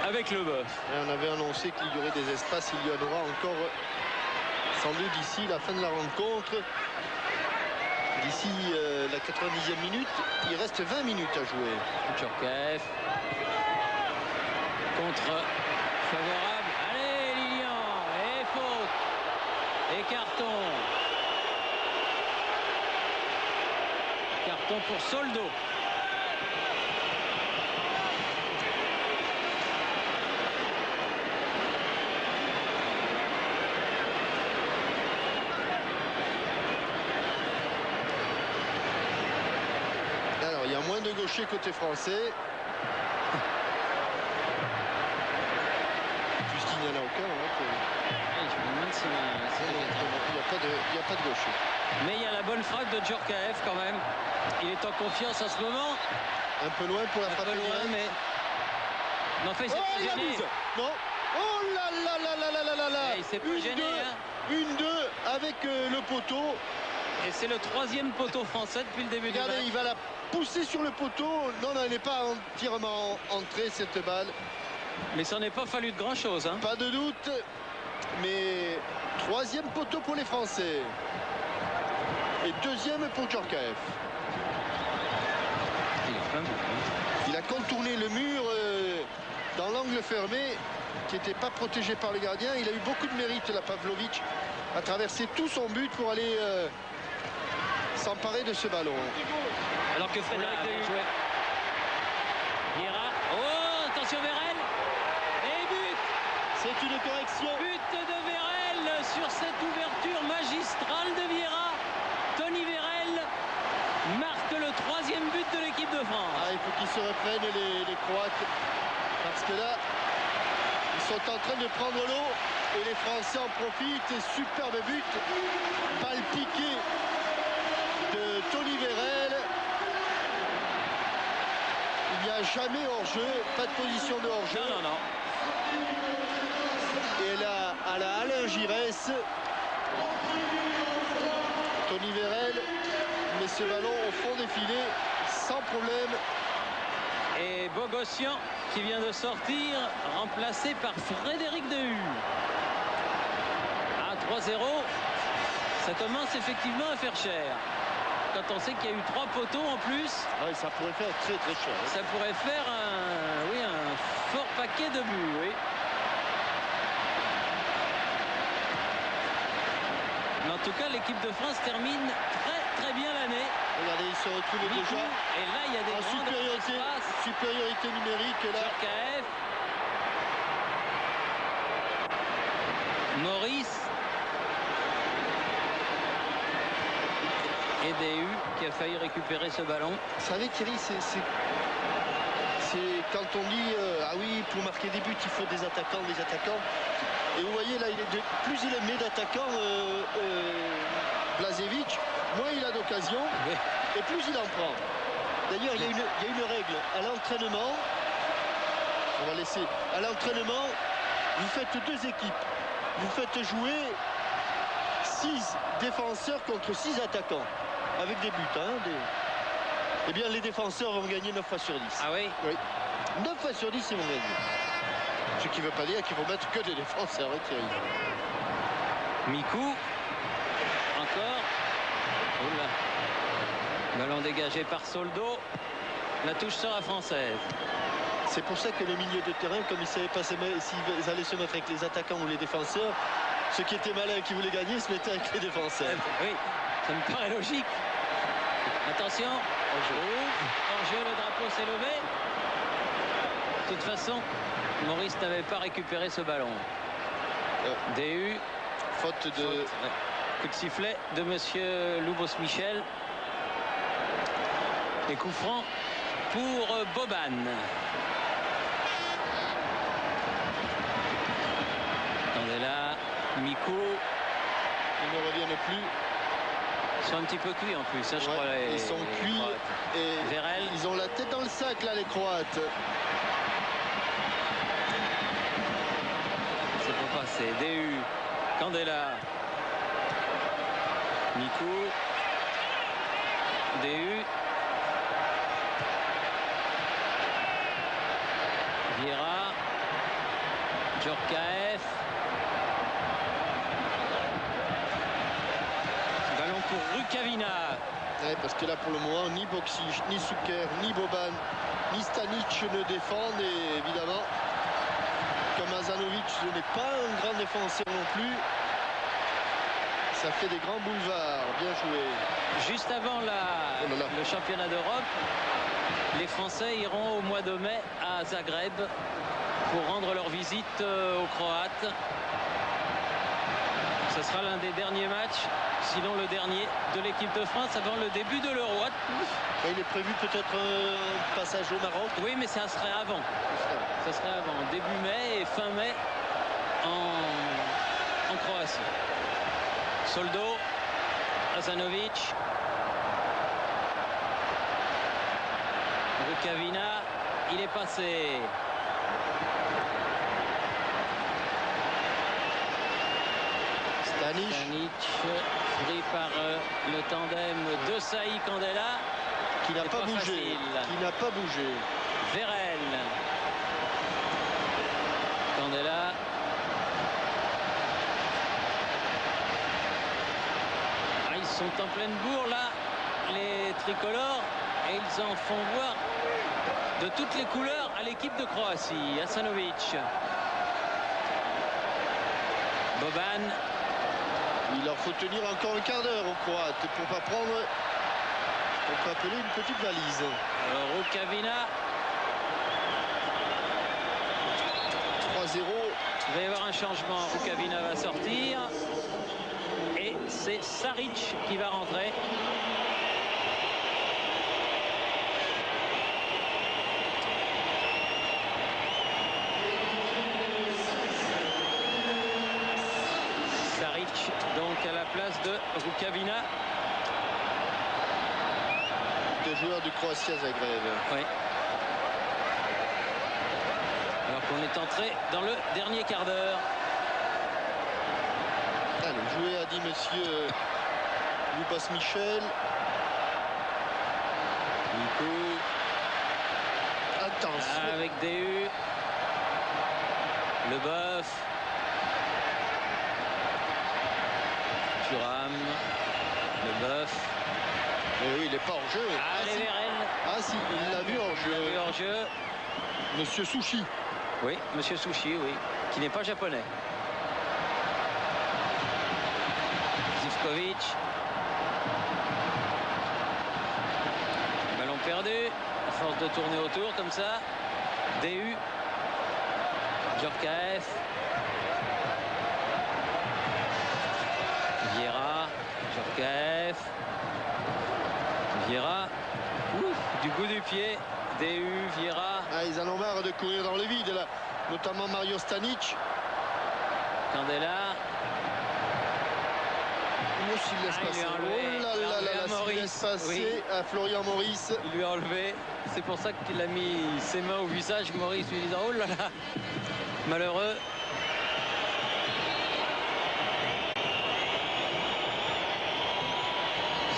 avec Leboeuf. On avait annoncé qu'il y aurait des espaces, il y en aura encore sans doute d'ici la fin de la rencontre. d'ici la 90e minute. Il reste 20 minutes à jouer. Djorkaeff. Contre favorable. Allez, Lilian. Et faute. Et carton. Carton pour Soldo. Alors, il y a moins de gauchers côté français. Puisqu'il n'y en a aucun. Je me demande si Il n'y a pas de gaucher. Mais il y a la bonne frappe de Djorkaeff quand même. Il est en confiance en ce moment. Un peu loin pour la Un frappe. peu loin, mais. Mais en fait, il s'est Oh, pas il a gêné. mise. Non. Oh là là là là là là là là. Et il s'est pas gêné, hein. 1-2 avec le poteau. Et c'est le 3e poteau français depuis le début du Regardez, match. il va la pousser sur le poteau. Non, non, elle n'est pas entièrement entrée cette balle. Mais ça n'est pas fallu de grand chose. Hein. Pas de doute. Mais 3e poteau pour les Français. Et 2e pour Djorkaeff. Il a contourné le mur dans l'angle fermé qui n'était pas protégé par le gardien. Il a eu beaucoup de mérite, la Pavlovic, à traverser tout son but pour aller s'emparer de ce ballon. Alors que Frédéric Bien Dehu. joué. Vieira. Oh, attention Vérel. Et but. C'est une correction. But de Vérel sur cette ouverture magistrale de Vieira. Tony Vérel marque le 3e but de l'équipe de France. Ah, il faut qu'ils se reprennent les Croates. Parce que là, ils sont en train de prendre l'eau. Et les Français en profitent. Et superbe but. Balle piquée de Tony Vérel. Il n'y a jamais hors-jeu. Pas de position de hors-jeu. Non, non, non. Et là, à la Alain Giresse, Tony Vérel met ce ballon au fond des filets sans problème. Et Bogossian qui vient de sortir, remplacé par Frédéric Dehu. À 3-0, ça commence effectivement à faire cher. Quand on sait qu'il y a eu 3 poteaux en plus, Ouais, ça pourrait faire très très cher. ça pourrait faire un fort paquet de buts. Oui. Mais en tout cas, l'équipe de France termine très bien l'année. Regardez, ils se retrouvent Mikou, déjà et là, il y a des en grandes supériorité, espaces. supériorité numérique. Là, Djorkaeff. Maurice. Et Dehu qui a failli récupérer ce ballon. vous savez Thierry, c'est quand on dit ah oui, pour marquer des buts, il faut des attaquants. Et vous voyez là, plus il est mis d'attaquants, Blažević, moins il a d'occasion Oui. et plus il en prend. D'ailleurs, il y a une règle à l'entraînement. On va laisser. À l'entraînement, vous faites 2 équipes. Vous faites jouer 6 défenseurs contre 6 attaquants. Avec des buts. Eh bien, les défenseurs vont gagner 9 fois sur 10. Ah oui. Oui. 9 fois sur 10, ils vont gagner. Ce qui ne veut pas dire qu'il faut mettre que des défenseurs, hein, Thierry. Mikou. Encore. Oula. Ballon dégagé par Soldo. La touche sera française. C'est pour ça que le milieu de terrain, comme ils ne savaient pas s'ils allaient se mettre avec les attaquants ou les défenseurs, ceux qui étaient malins et qui voulaient gagner se mettaient avec les défenseurs. Oui, ça me paraît logique. Attention. Hors-jeu, le drapeau s'est levé. De toute façon, Maurice n'avait pas récupéré ce ballon. Dehu. Faute de... Faute, ouais. Coup de sifflet de monsieur Lubos Michel. Et coup franc pour Boban. Attendez là, Mikou. Ils ne reviennent plus. Ils sont un petit peu cuits en plus, hein, je Ouais, crois. ils sont cuits. Croates. Et Vérel. ils ont la tête dans le sac, là, les Croates. C'est pour passer. Dehu. Candela. Mikou. Dehu. Vieira. Djorkaeff. Ballon pour Rukavina. Ouais, parce que là, pour le moment, ni Boksic, ni Suker, ni Boban, ni Stanic ne défendent. Et évidemment, comme Azanovic n'est pas un grand défenseur non plus, ça fait des grands boulevards. Bien joué. Juste avant le championnat d'Europe, les Français iront au mois de mai à Zagreb pour rendre leur visite aux Croates. Ce sera l'un des derniers matchs, sinon le dernier de l'équipe de France avant le début de l'Euro. Il est prévu peut-être un passage au Maroc. Oui, mais ça serait avant. Ça serait avant, début mai et fin mai en Croatie. Soldo, Azanovic, Rukavina, il est passé. Stanic, pris par le tandem de Saï Candela. qui n'a C'est pas pas bougé. facile. Qui n'a pas bougé. Vérel. Candela. Ah, ils sont en pleine bourre là, les tricolores, et ils en font voir de toutes les couleurs à l'équipe de Croatie. Asanovic. Boban. Il leur faut tenir encore un quart d'heure aux Croates pour pas prendre, on peut appeler une petite valise. Rukavina. 3-0. Il va y avoir un changement. Rukavina va sortir. Et c'est Saric qui va rentrer. Saric donc à la place de Rukavina. Deux joueurs du Croatia Zagreb. Oui. Alors qu'on est entré dans le dernier quart d'heure. Allez, joué a dit monsieur Lupas Michel. Nico. Attention. Avec DU. Leboeuf. Thuram. Leboeuf. Oui, il n'est pas hors jeu. Allez, si. Vérel. Ah si, il l'a vu hors Il l'a vu jeu. hors jeu. Monsieur Sushi. Oui, monsieur Sushi, oui. Qui n'est pas japonais. Zivkovic. Ballon perdu. À force de tourner autour comme ça. DU. Djorkaeff. Vieira. Djorkaeff. Vieira. Ouf, du bout du pied. DU, Vieira. Ah, ils en ont marre de courir dans le vide là. Notamment Mario Stanic. Candela. Oh, s'il laisse Ah, il passer. lui a enlevé. Oh là Il a là enlevé là à là, s'il Maurice. laisse passer Oui. à Florian Maurice. Il lui a enlevé. C'est pour ça qu'il a mis ses mains au visage. Maurice lui disant oh là là. Malheureux.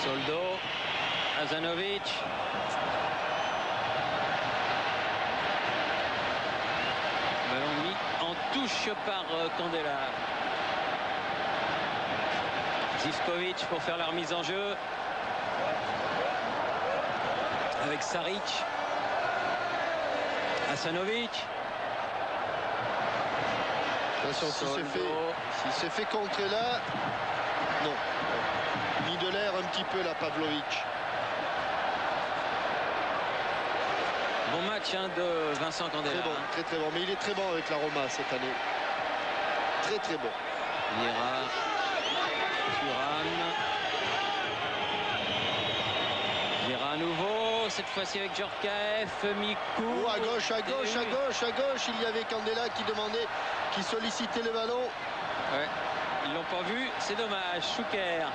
Soldo. Azanovic. Ballon mis en touche par Candela. Zivkovic pour faire la remise en jeu. Avec Saric. Asanovic. Attention, s'il se fait contrer là. Non. Mis de l'air un petit peu là, Pavlovic. Bon match hein, de Vincent Candela. Très bon, très très bon. Mais il est très bon avec la Roma cette année. Très très bon. Vieira. Thuram. Vieira à nouveau. Cette fois-ci avec Djorkaeff. Mikou. Oh, à gauche, à gauche, à gauche, à gauche. Il y avait Candela qui demandait, qui sollicitait le ballon. Ouais. Ils l'ont pas vu. C'est dommage. Chouker.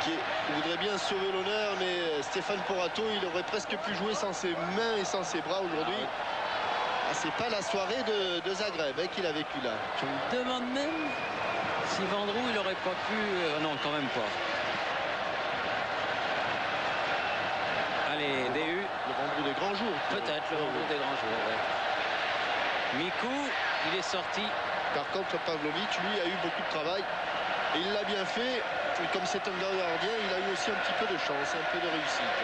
Qui voudrait bien sauver l'honneur, mais Stéphane Porato, il aurait presque pu jouer sans ses mains et sans ses bras aujourd'hui. Ah, c'est pas la soirée de Zagreb qu'il a vécu là. Je me demande même si Vendroux il aurait pas pu. Non, quand même pas. Allez, DU. Le Vendroux des grands jours. Peut-être le Vendroux des grands jours. Ouais. Mikou, il est sorti. Par contre, Pavlovic, lui, a eu beaucoup de travail. Et il l'a bien fait. Et comme c'est un gardien, il a eu aussi un petit peu de chance, un peu de réussite.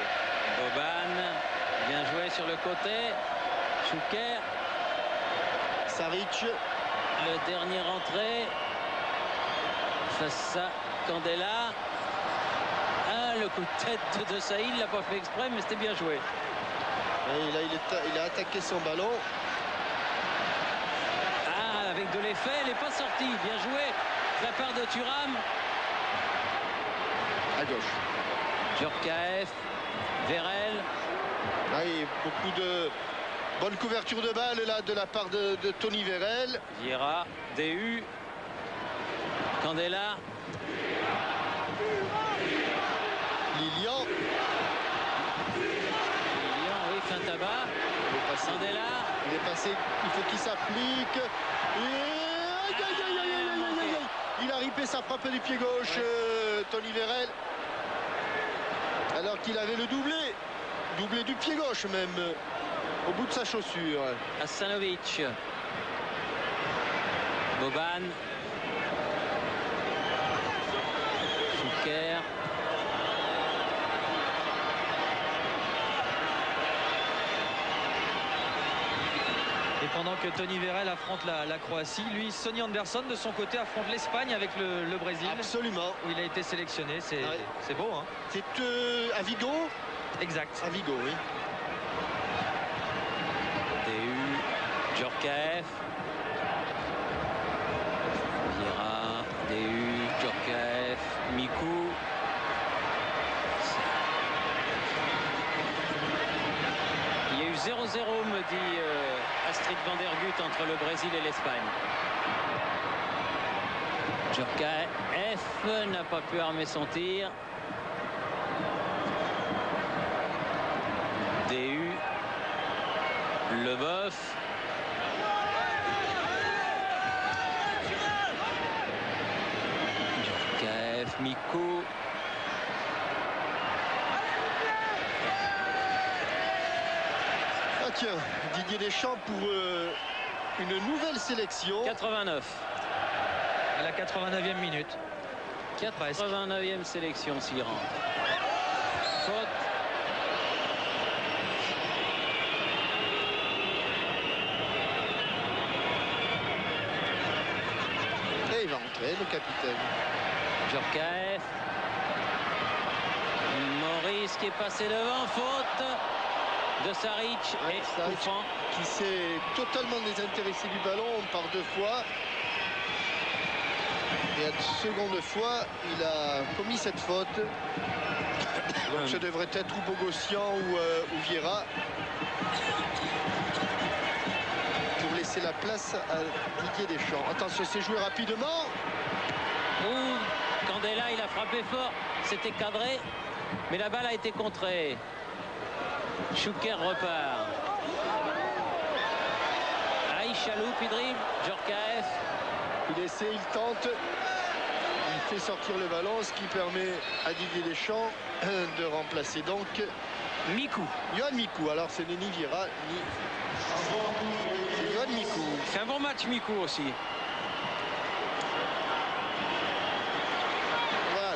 Boban, bien joué sur le côté. Chouker, Saric, le dernier rentré. Face à Candela. Ah, le coup de tête de Saïd, il l'a pas fait exprès, mais c'était bien joué. Et là, il a attaqué son ballon. Ah, avec de l'effet, elle n'est pas sortie. Bien joué de la part de Thuram. À gauche. Djorkaeff, Vérel. Ah, et beaucoup de bonne couverture de balle là de la part de Tony Vérel. Vieira, DU. Candela. Lilian. Lilian, oui, fin tabac. Candela. Il est passé, il faut qu'il s'applique. Et... Aïe. Il a ripé sa frappe du pied gauche, Tony Vérel. Alors qu'il avait le doublé du pied gauche même, au bout de sa chaussure. Hasanovic. Boban. Chouker. Et pendant que Tony Vérel affronte la Croatie, lui, Sonny Anderson, de son côté, affronte l'Espagne avec le Brésil. Absolument. Où il a été sélectionné. C'est beau, hein. C'est à Vigo. Exact. À Vigo, oui. DU, Djorkaeff. Vieira, DU, Djorkaeff, Mikou. Il y a eu 0-0, me dit Astrid van der Gut, entre le Brésil et l'Espagne. Djorkaeff n'a pas pu armer son tir. DU, Leboeuf. Djorkaeff, Mikou. Ah tiens, Didier Deschamps pour une nouvelle sélection. 89. À la 89e minute. 89e sélection s'y rend. Faute. Et il va entrer, le capitaine. Djorkaeff. Maurice qui est passé devant. Faute de Saric. Ouais, Et Saric coup franc. qui s'est totalement désintéressé du ballon par deux fois. Et à la seconde fois, il a commis cette faute. Donc ce devrait être ou Bogossian ou Vieira. Pour laisser la place à Didier Deschamps. Attention, c'est joué rapidement. Candela, il a frappé fort. C'était cadré. Mais la balle a été contrée. Chouker repart. Aïchalou, puis dribble. Djorkaeff. Il essaie, il tente. Il fait sortir le ballon, ce qui permet à Didier Deschamps de remplacer donc Mikou. Yohan Mikou. Alors ce n'est ni Vieira ni... C'est Yohan Mikou. C'est un bon match, Mikou aussi. Voilà.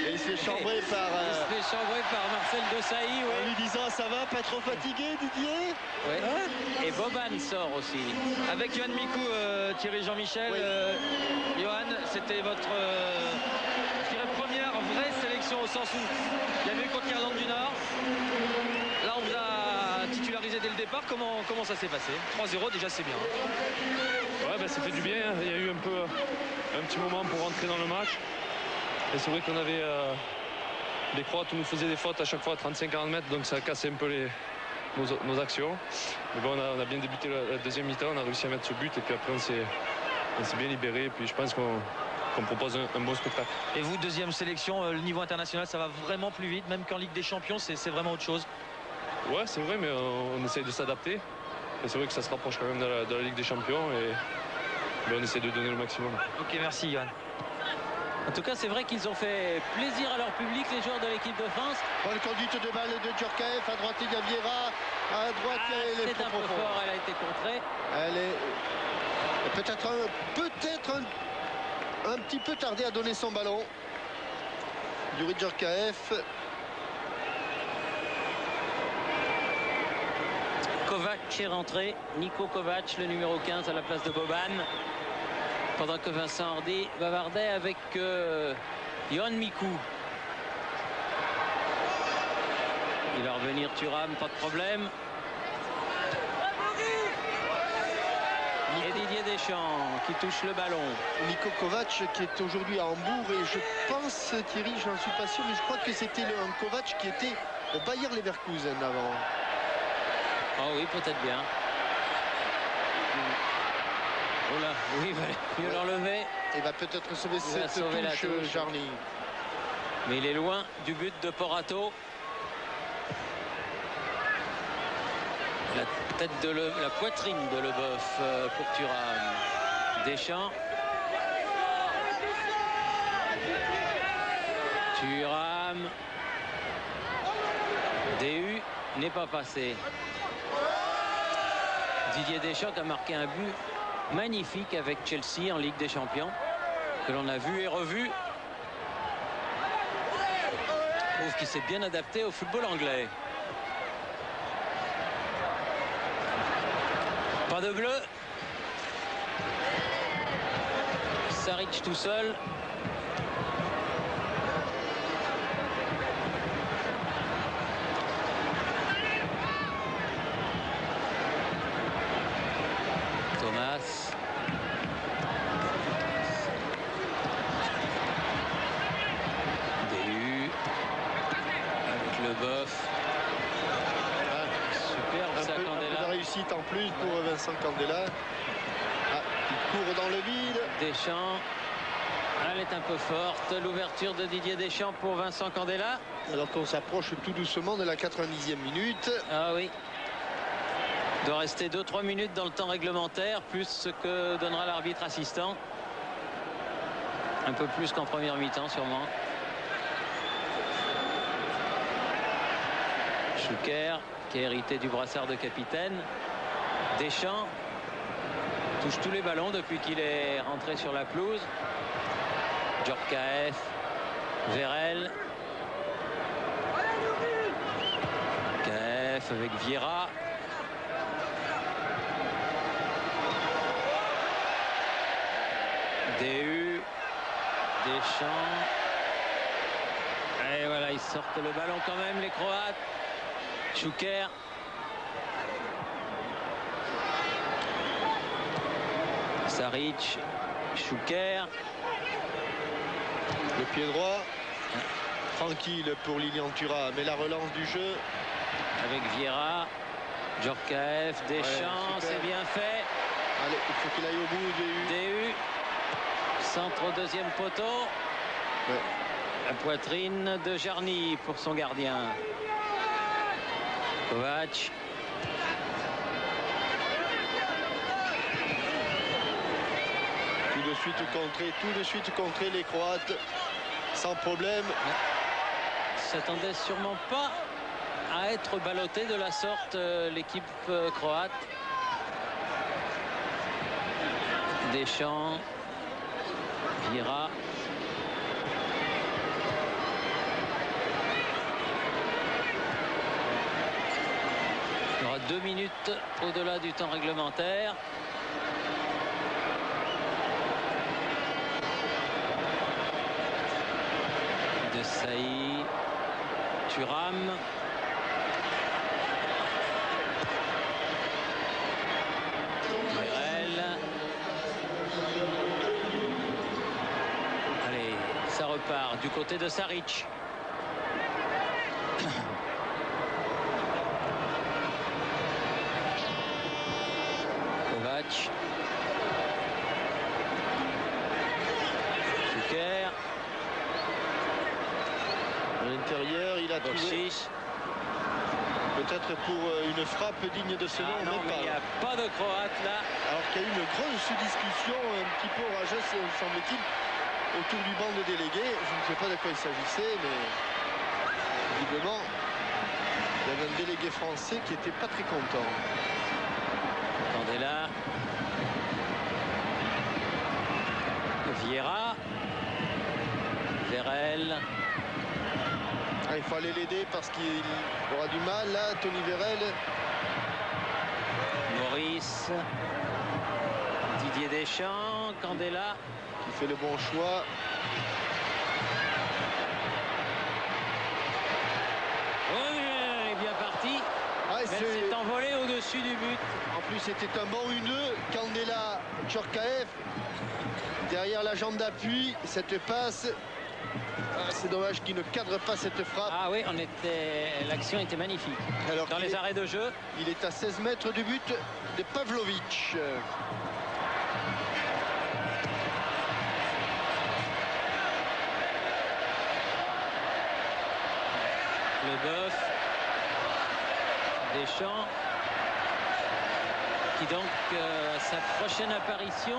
Et il se fait chambrer par... Il se fait chambrer par Marcel Desailly. En Ouais. lui disant ça va, pas trop fatigué Didier. Ouais. Et Boban sort aussi. Avec Yohan Mikou, Thierry Jean-Michel, Oui. Johan, c'était votre je dirais, première vraie sélection au sens où il y avait eu contre l'Irlande du Nord. Là, on vous a titularisé dès le départ. Comment ça s'est passé? 3-0, déjà, c'est bien. Ouais, ben, ça fait du bien. Il y a eu un petit moment pour rentrer dans le match. Et c'est vrai qu'on avait les Croates nous faisaient des fautes à chaque fois à 35-40 mètres, donc ça a cassé un peu nos actions. Mais bon, on a bien débuté la deuxième mi-temps, on a réussi à mettre ce but et puis après on s'est bien libéré. Et puis je pense qu'on propose un bon spectacle. Et vous, deuxième sélection, le niveau international, ça va vraiment plus vite, même qu'en Ligue des Champions, c'est vraiment autre chose. Ouais, c'est vrai, mais on essaye de s'adapter. Et c'est vrai que ça se rapproche quand même de la Ligue des Champions et on essaie de donner le maximum. Ok, merci Johan. En tout cas, c'est vrai qu'ils ont fait plaisir à leur public, les joueurs de l'équipe de France. Bonne conduite de balle de Djorkaeff. À droite, il y a Vieira. À droite, elle est c'est un peu fort, elle a été contrée. Elle est peut-être un petit peu tardée à donner son ballon. Youri Djorkaeff. Kovac est rentré. Niko Kovac, le numéro 15 à la place de Boban. Pendant que Vincent Hardy bavardait avec Yohan Mikou. Il va revenir Thuram, pas de problème. Et Didier Deschamps qui touche le ballon. Niko Kovac qui est aujourd'hui à Hambourg et je pense, Thierry, j'en suis pas sûr, mais je crois que c'était un Kovac qui était au Bayer Leverkusen avant. Oh oui, peut-être bien. Oh là, oui, il va mieux l'enlever. Il va peut-être sauver cette sauver la touche. Jarny. Mais il est loin du but de Porato. La tête de la poitrine de Leboeuf pour Thuram. Deschamps. Thuram. DU n'est pas passé. Didier Deschamps a marqué un but magnifique avec Chelsea en Ligue des Champions, que l'on a vu et revu. Je trouve qu'il s'est bien adapté au football anglais. Pas de bleu. Saric tout seul. Thomas. DU. Avec Leboeuf. Superbe ça, Candela. Un peu de réussite en plus pour Vincent Candela. Ah, il court dans le vide. Deschamps. Elle est un peu forte. L'ouverture de Didier Deschamps pour Vincent Candela. Alors qu'on s'approche tout doucement de la 90e minute. Ah oui. Il doit rester 2-3 minutes dans le temps réglementaire, plus ce que donnera l'arbitre assistant. Un peu plus qu'en première mi-temps sûrement. Chouker qui a hérité du brassard de capitaine. Deschamps touche tous les ballons depuis qu'il est rentré sur la pelouse. Djorkaeff, Vérel. Kaeff avec Vieira. DU, Deschamps. Et voilà, ils sortent le ballon quand même, les Croates. Chouker. Saric. Chouker. Le pied droit. Tranquille pour Lilian Thuram. Mais la relance du jeu. Avec Vieira. Djorkaeff, Deschamps, c'est bien fait. Allez, il faut qu'il aille au bout. DU. Centre au deuxième poteau. Ouais. La poitrine de Jarny pour son gardien. Kovac. Tout de suite contré les Croates. Sans problème. S'attendait sûrement pas à être ballotté de la sorte l'équipe croate. Deschamps. Vieira. Il y aura 2 minutes au-delà du temps réglementaire. De Saï. Thuram. Allez, ça repart du côté de Saric. Kovac. Chouker. À l'intérieur, il a trouvé peut-être pour une frappe digne de ce nom. Non, mais il n'y a pas de Croate là. Alors qu'il y a eu une grosse discussion un petit peu orageuse, semble-t-il, autour du banc de délégués. Je ne sais pas de quoi il s'agissait, mais visiblement Il y avait un délégué français qui n'était pas très content. Candela. Vieira. Vérel. Il faut aller l'aider parce qu'il aura du mal. Là, Tony Vérel. Maurice. Didier Deschamps. Candela. Qui fait le bon choix. Oui, elle est bien partie. Ah, Mais elle s'est envolée au-dessus du but. en plus, c'était un bon 1-2. Candela, Djorkaeff. Derrière la jambe d'appui, cette passe. Ah, c'est dommage qu'il ne cadre pas cette frappe. Ah oui, l'action était magnifique. Alors Dans les arrêts de jeu. Il est à 16 mètres du but de Pavlovic. Leboeuf. Deschamps. Qui donc, sa prochaine apparition,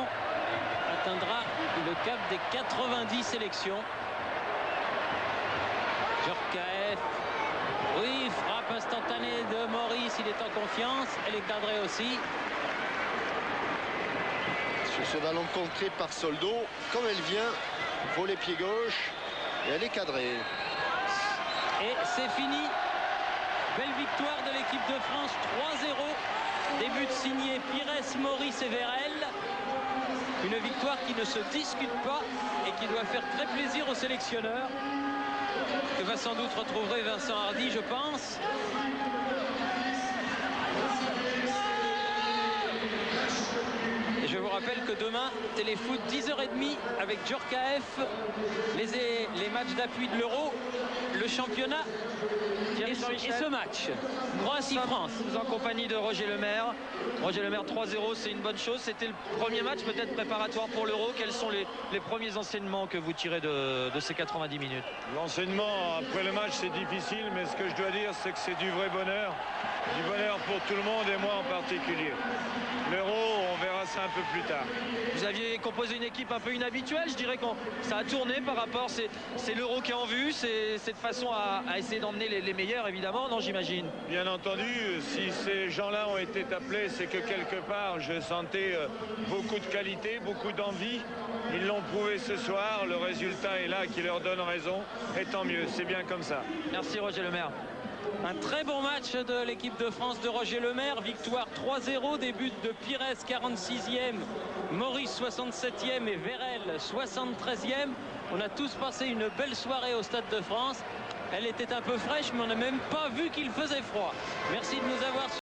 atteindra le cap des 90 sélections. Djorkaeff. Oui, frappe instantanée de Maurice, il est en confiance. Elle est cadrée aussi. Sur ce ballon contré par Soldo, comme elle vient, volet pied gauche, et elle est cadrée. Et c'est fini. Belle victoire de l'équipe de France, 3-0. Des buts signés Pires, Maurice et Vérel. Une victoire qui ne se discute pas et qui doit faire très plaisir aux sélectionneurs, que va sans doute retrouver Vincent Hardy, je pense. Et je vous rappelle que demain, Téléfoot 10h30 avec Djorkaeff, les matchs d'appui de l'Euro, le championnat et ce match. Croatie-France. En compagnie de Roger Lemaire. Roger Lemaire 3-0, c'est une bonne chose. C'était le premier match peut-être préparatoire pour l'Euro. Quels sont les premiers enseignements que vous tirez de ces 90 minutes? L'enseignement après le match, c'est difficile, mais ce que je dois dire, c'est que c'est du vrai bonheur. Du bonheur pour tout le monde et moi en particulier. L'Euro, on verra ça un peu plus tard. Vous aviez composé une équipe un peu inhabituelle, je dirais que ça a tourné par rapport, c'est l'Euro qui est en vue, c'est cette façon à essayer d'emmener les meilleurs évidemment, non j'imagine? Bien entendu, si ces gens-là ont été appelés, c'est que quelque part je sentais beaucoup de qualité, beaucoup d'envie. Ils l'ont prouvé ce soir, le résultat est là qui leur donne raison, et tant mieux, c'est bien comme ça. Merci Roger Lemaire. Un très bon match de l'équipe de France de Roger Lemaire. Victoire 3-0, des buts de Pires 46e, Maurice 67e et Vérel 73e. On a tous passé une belle soirée au Stade de France. Elle était un peu fraîche, mais on n'a même pas vu qu'il faisait froid. Merci de nous avoir suivis.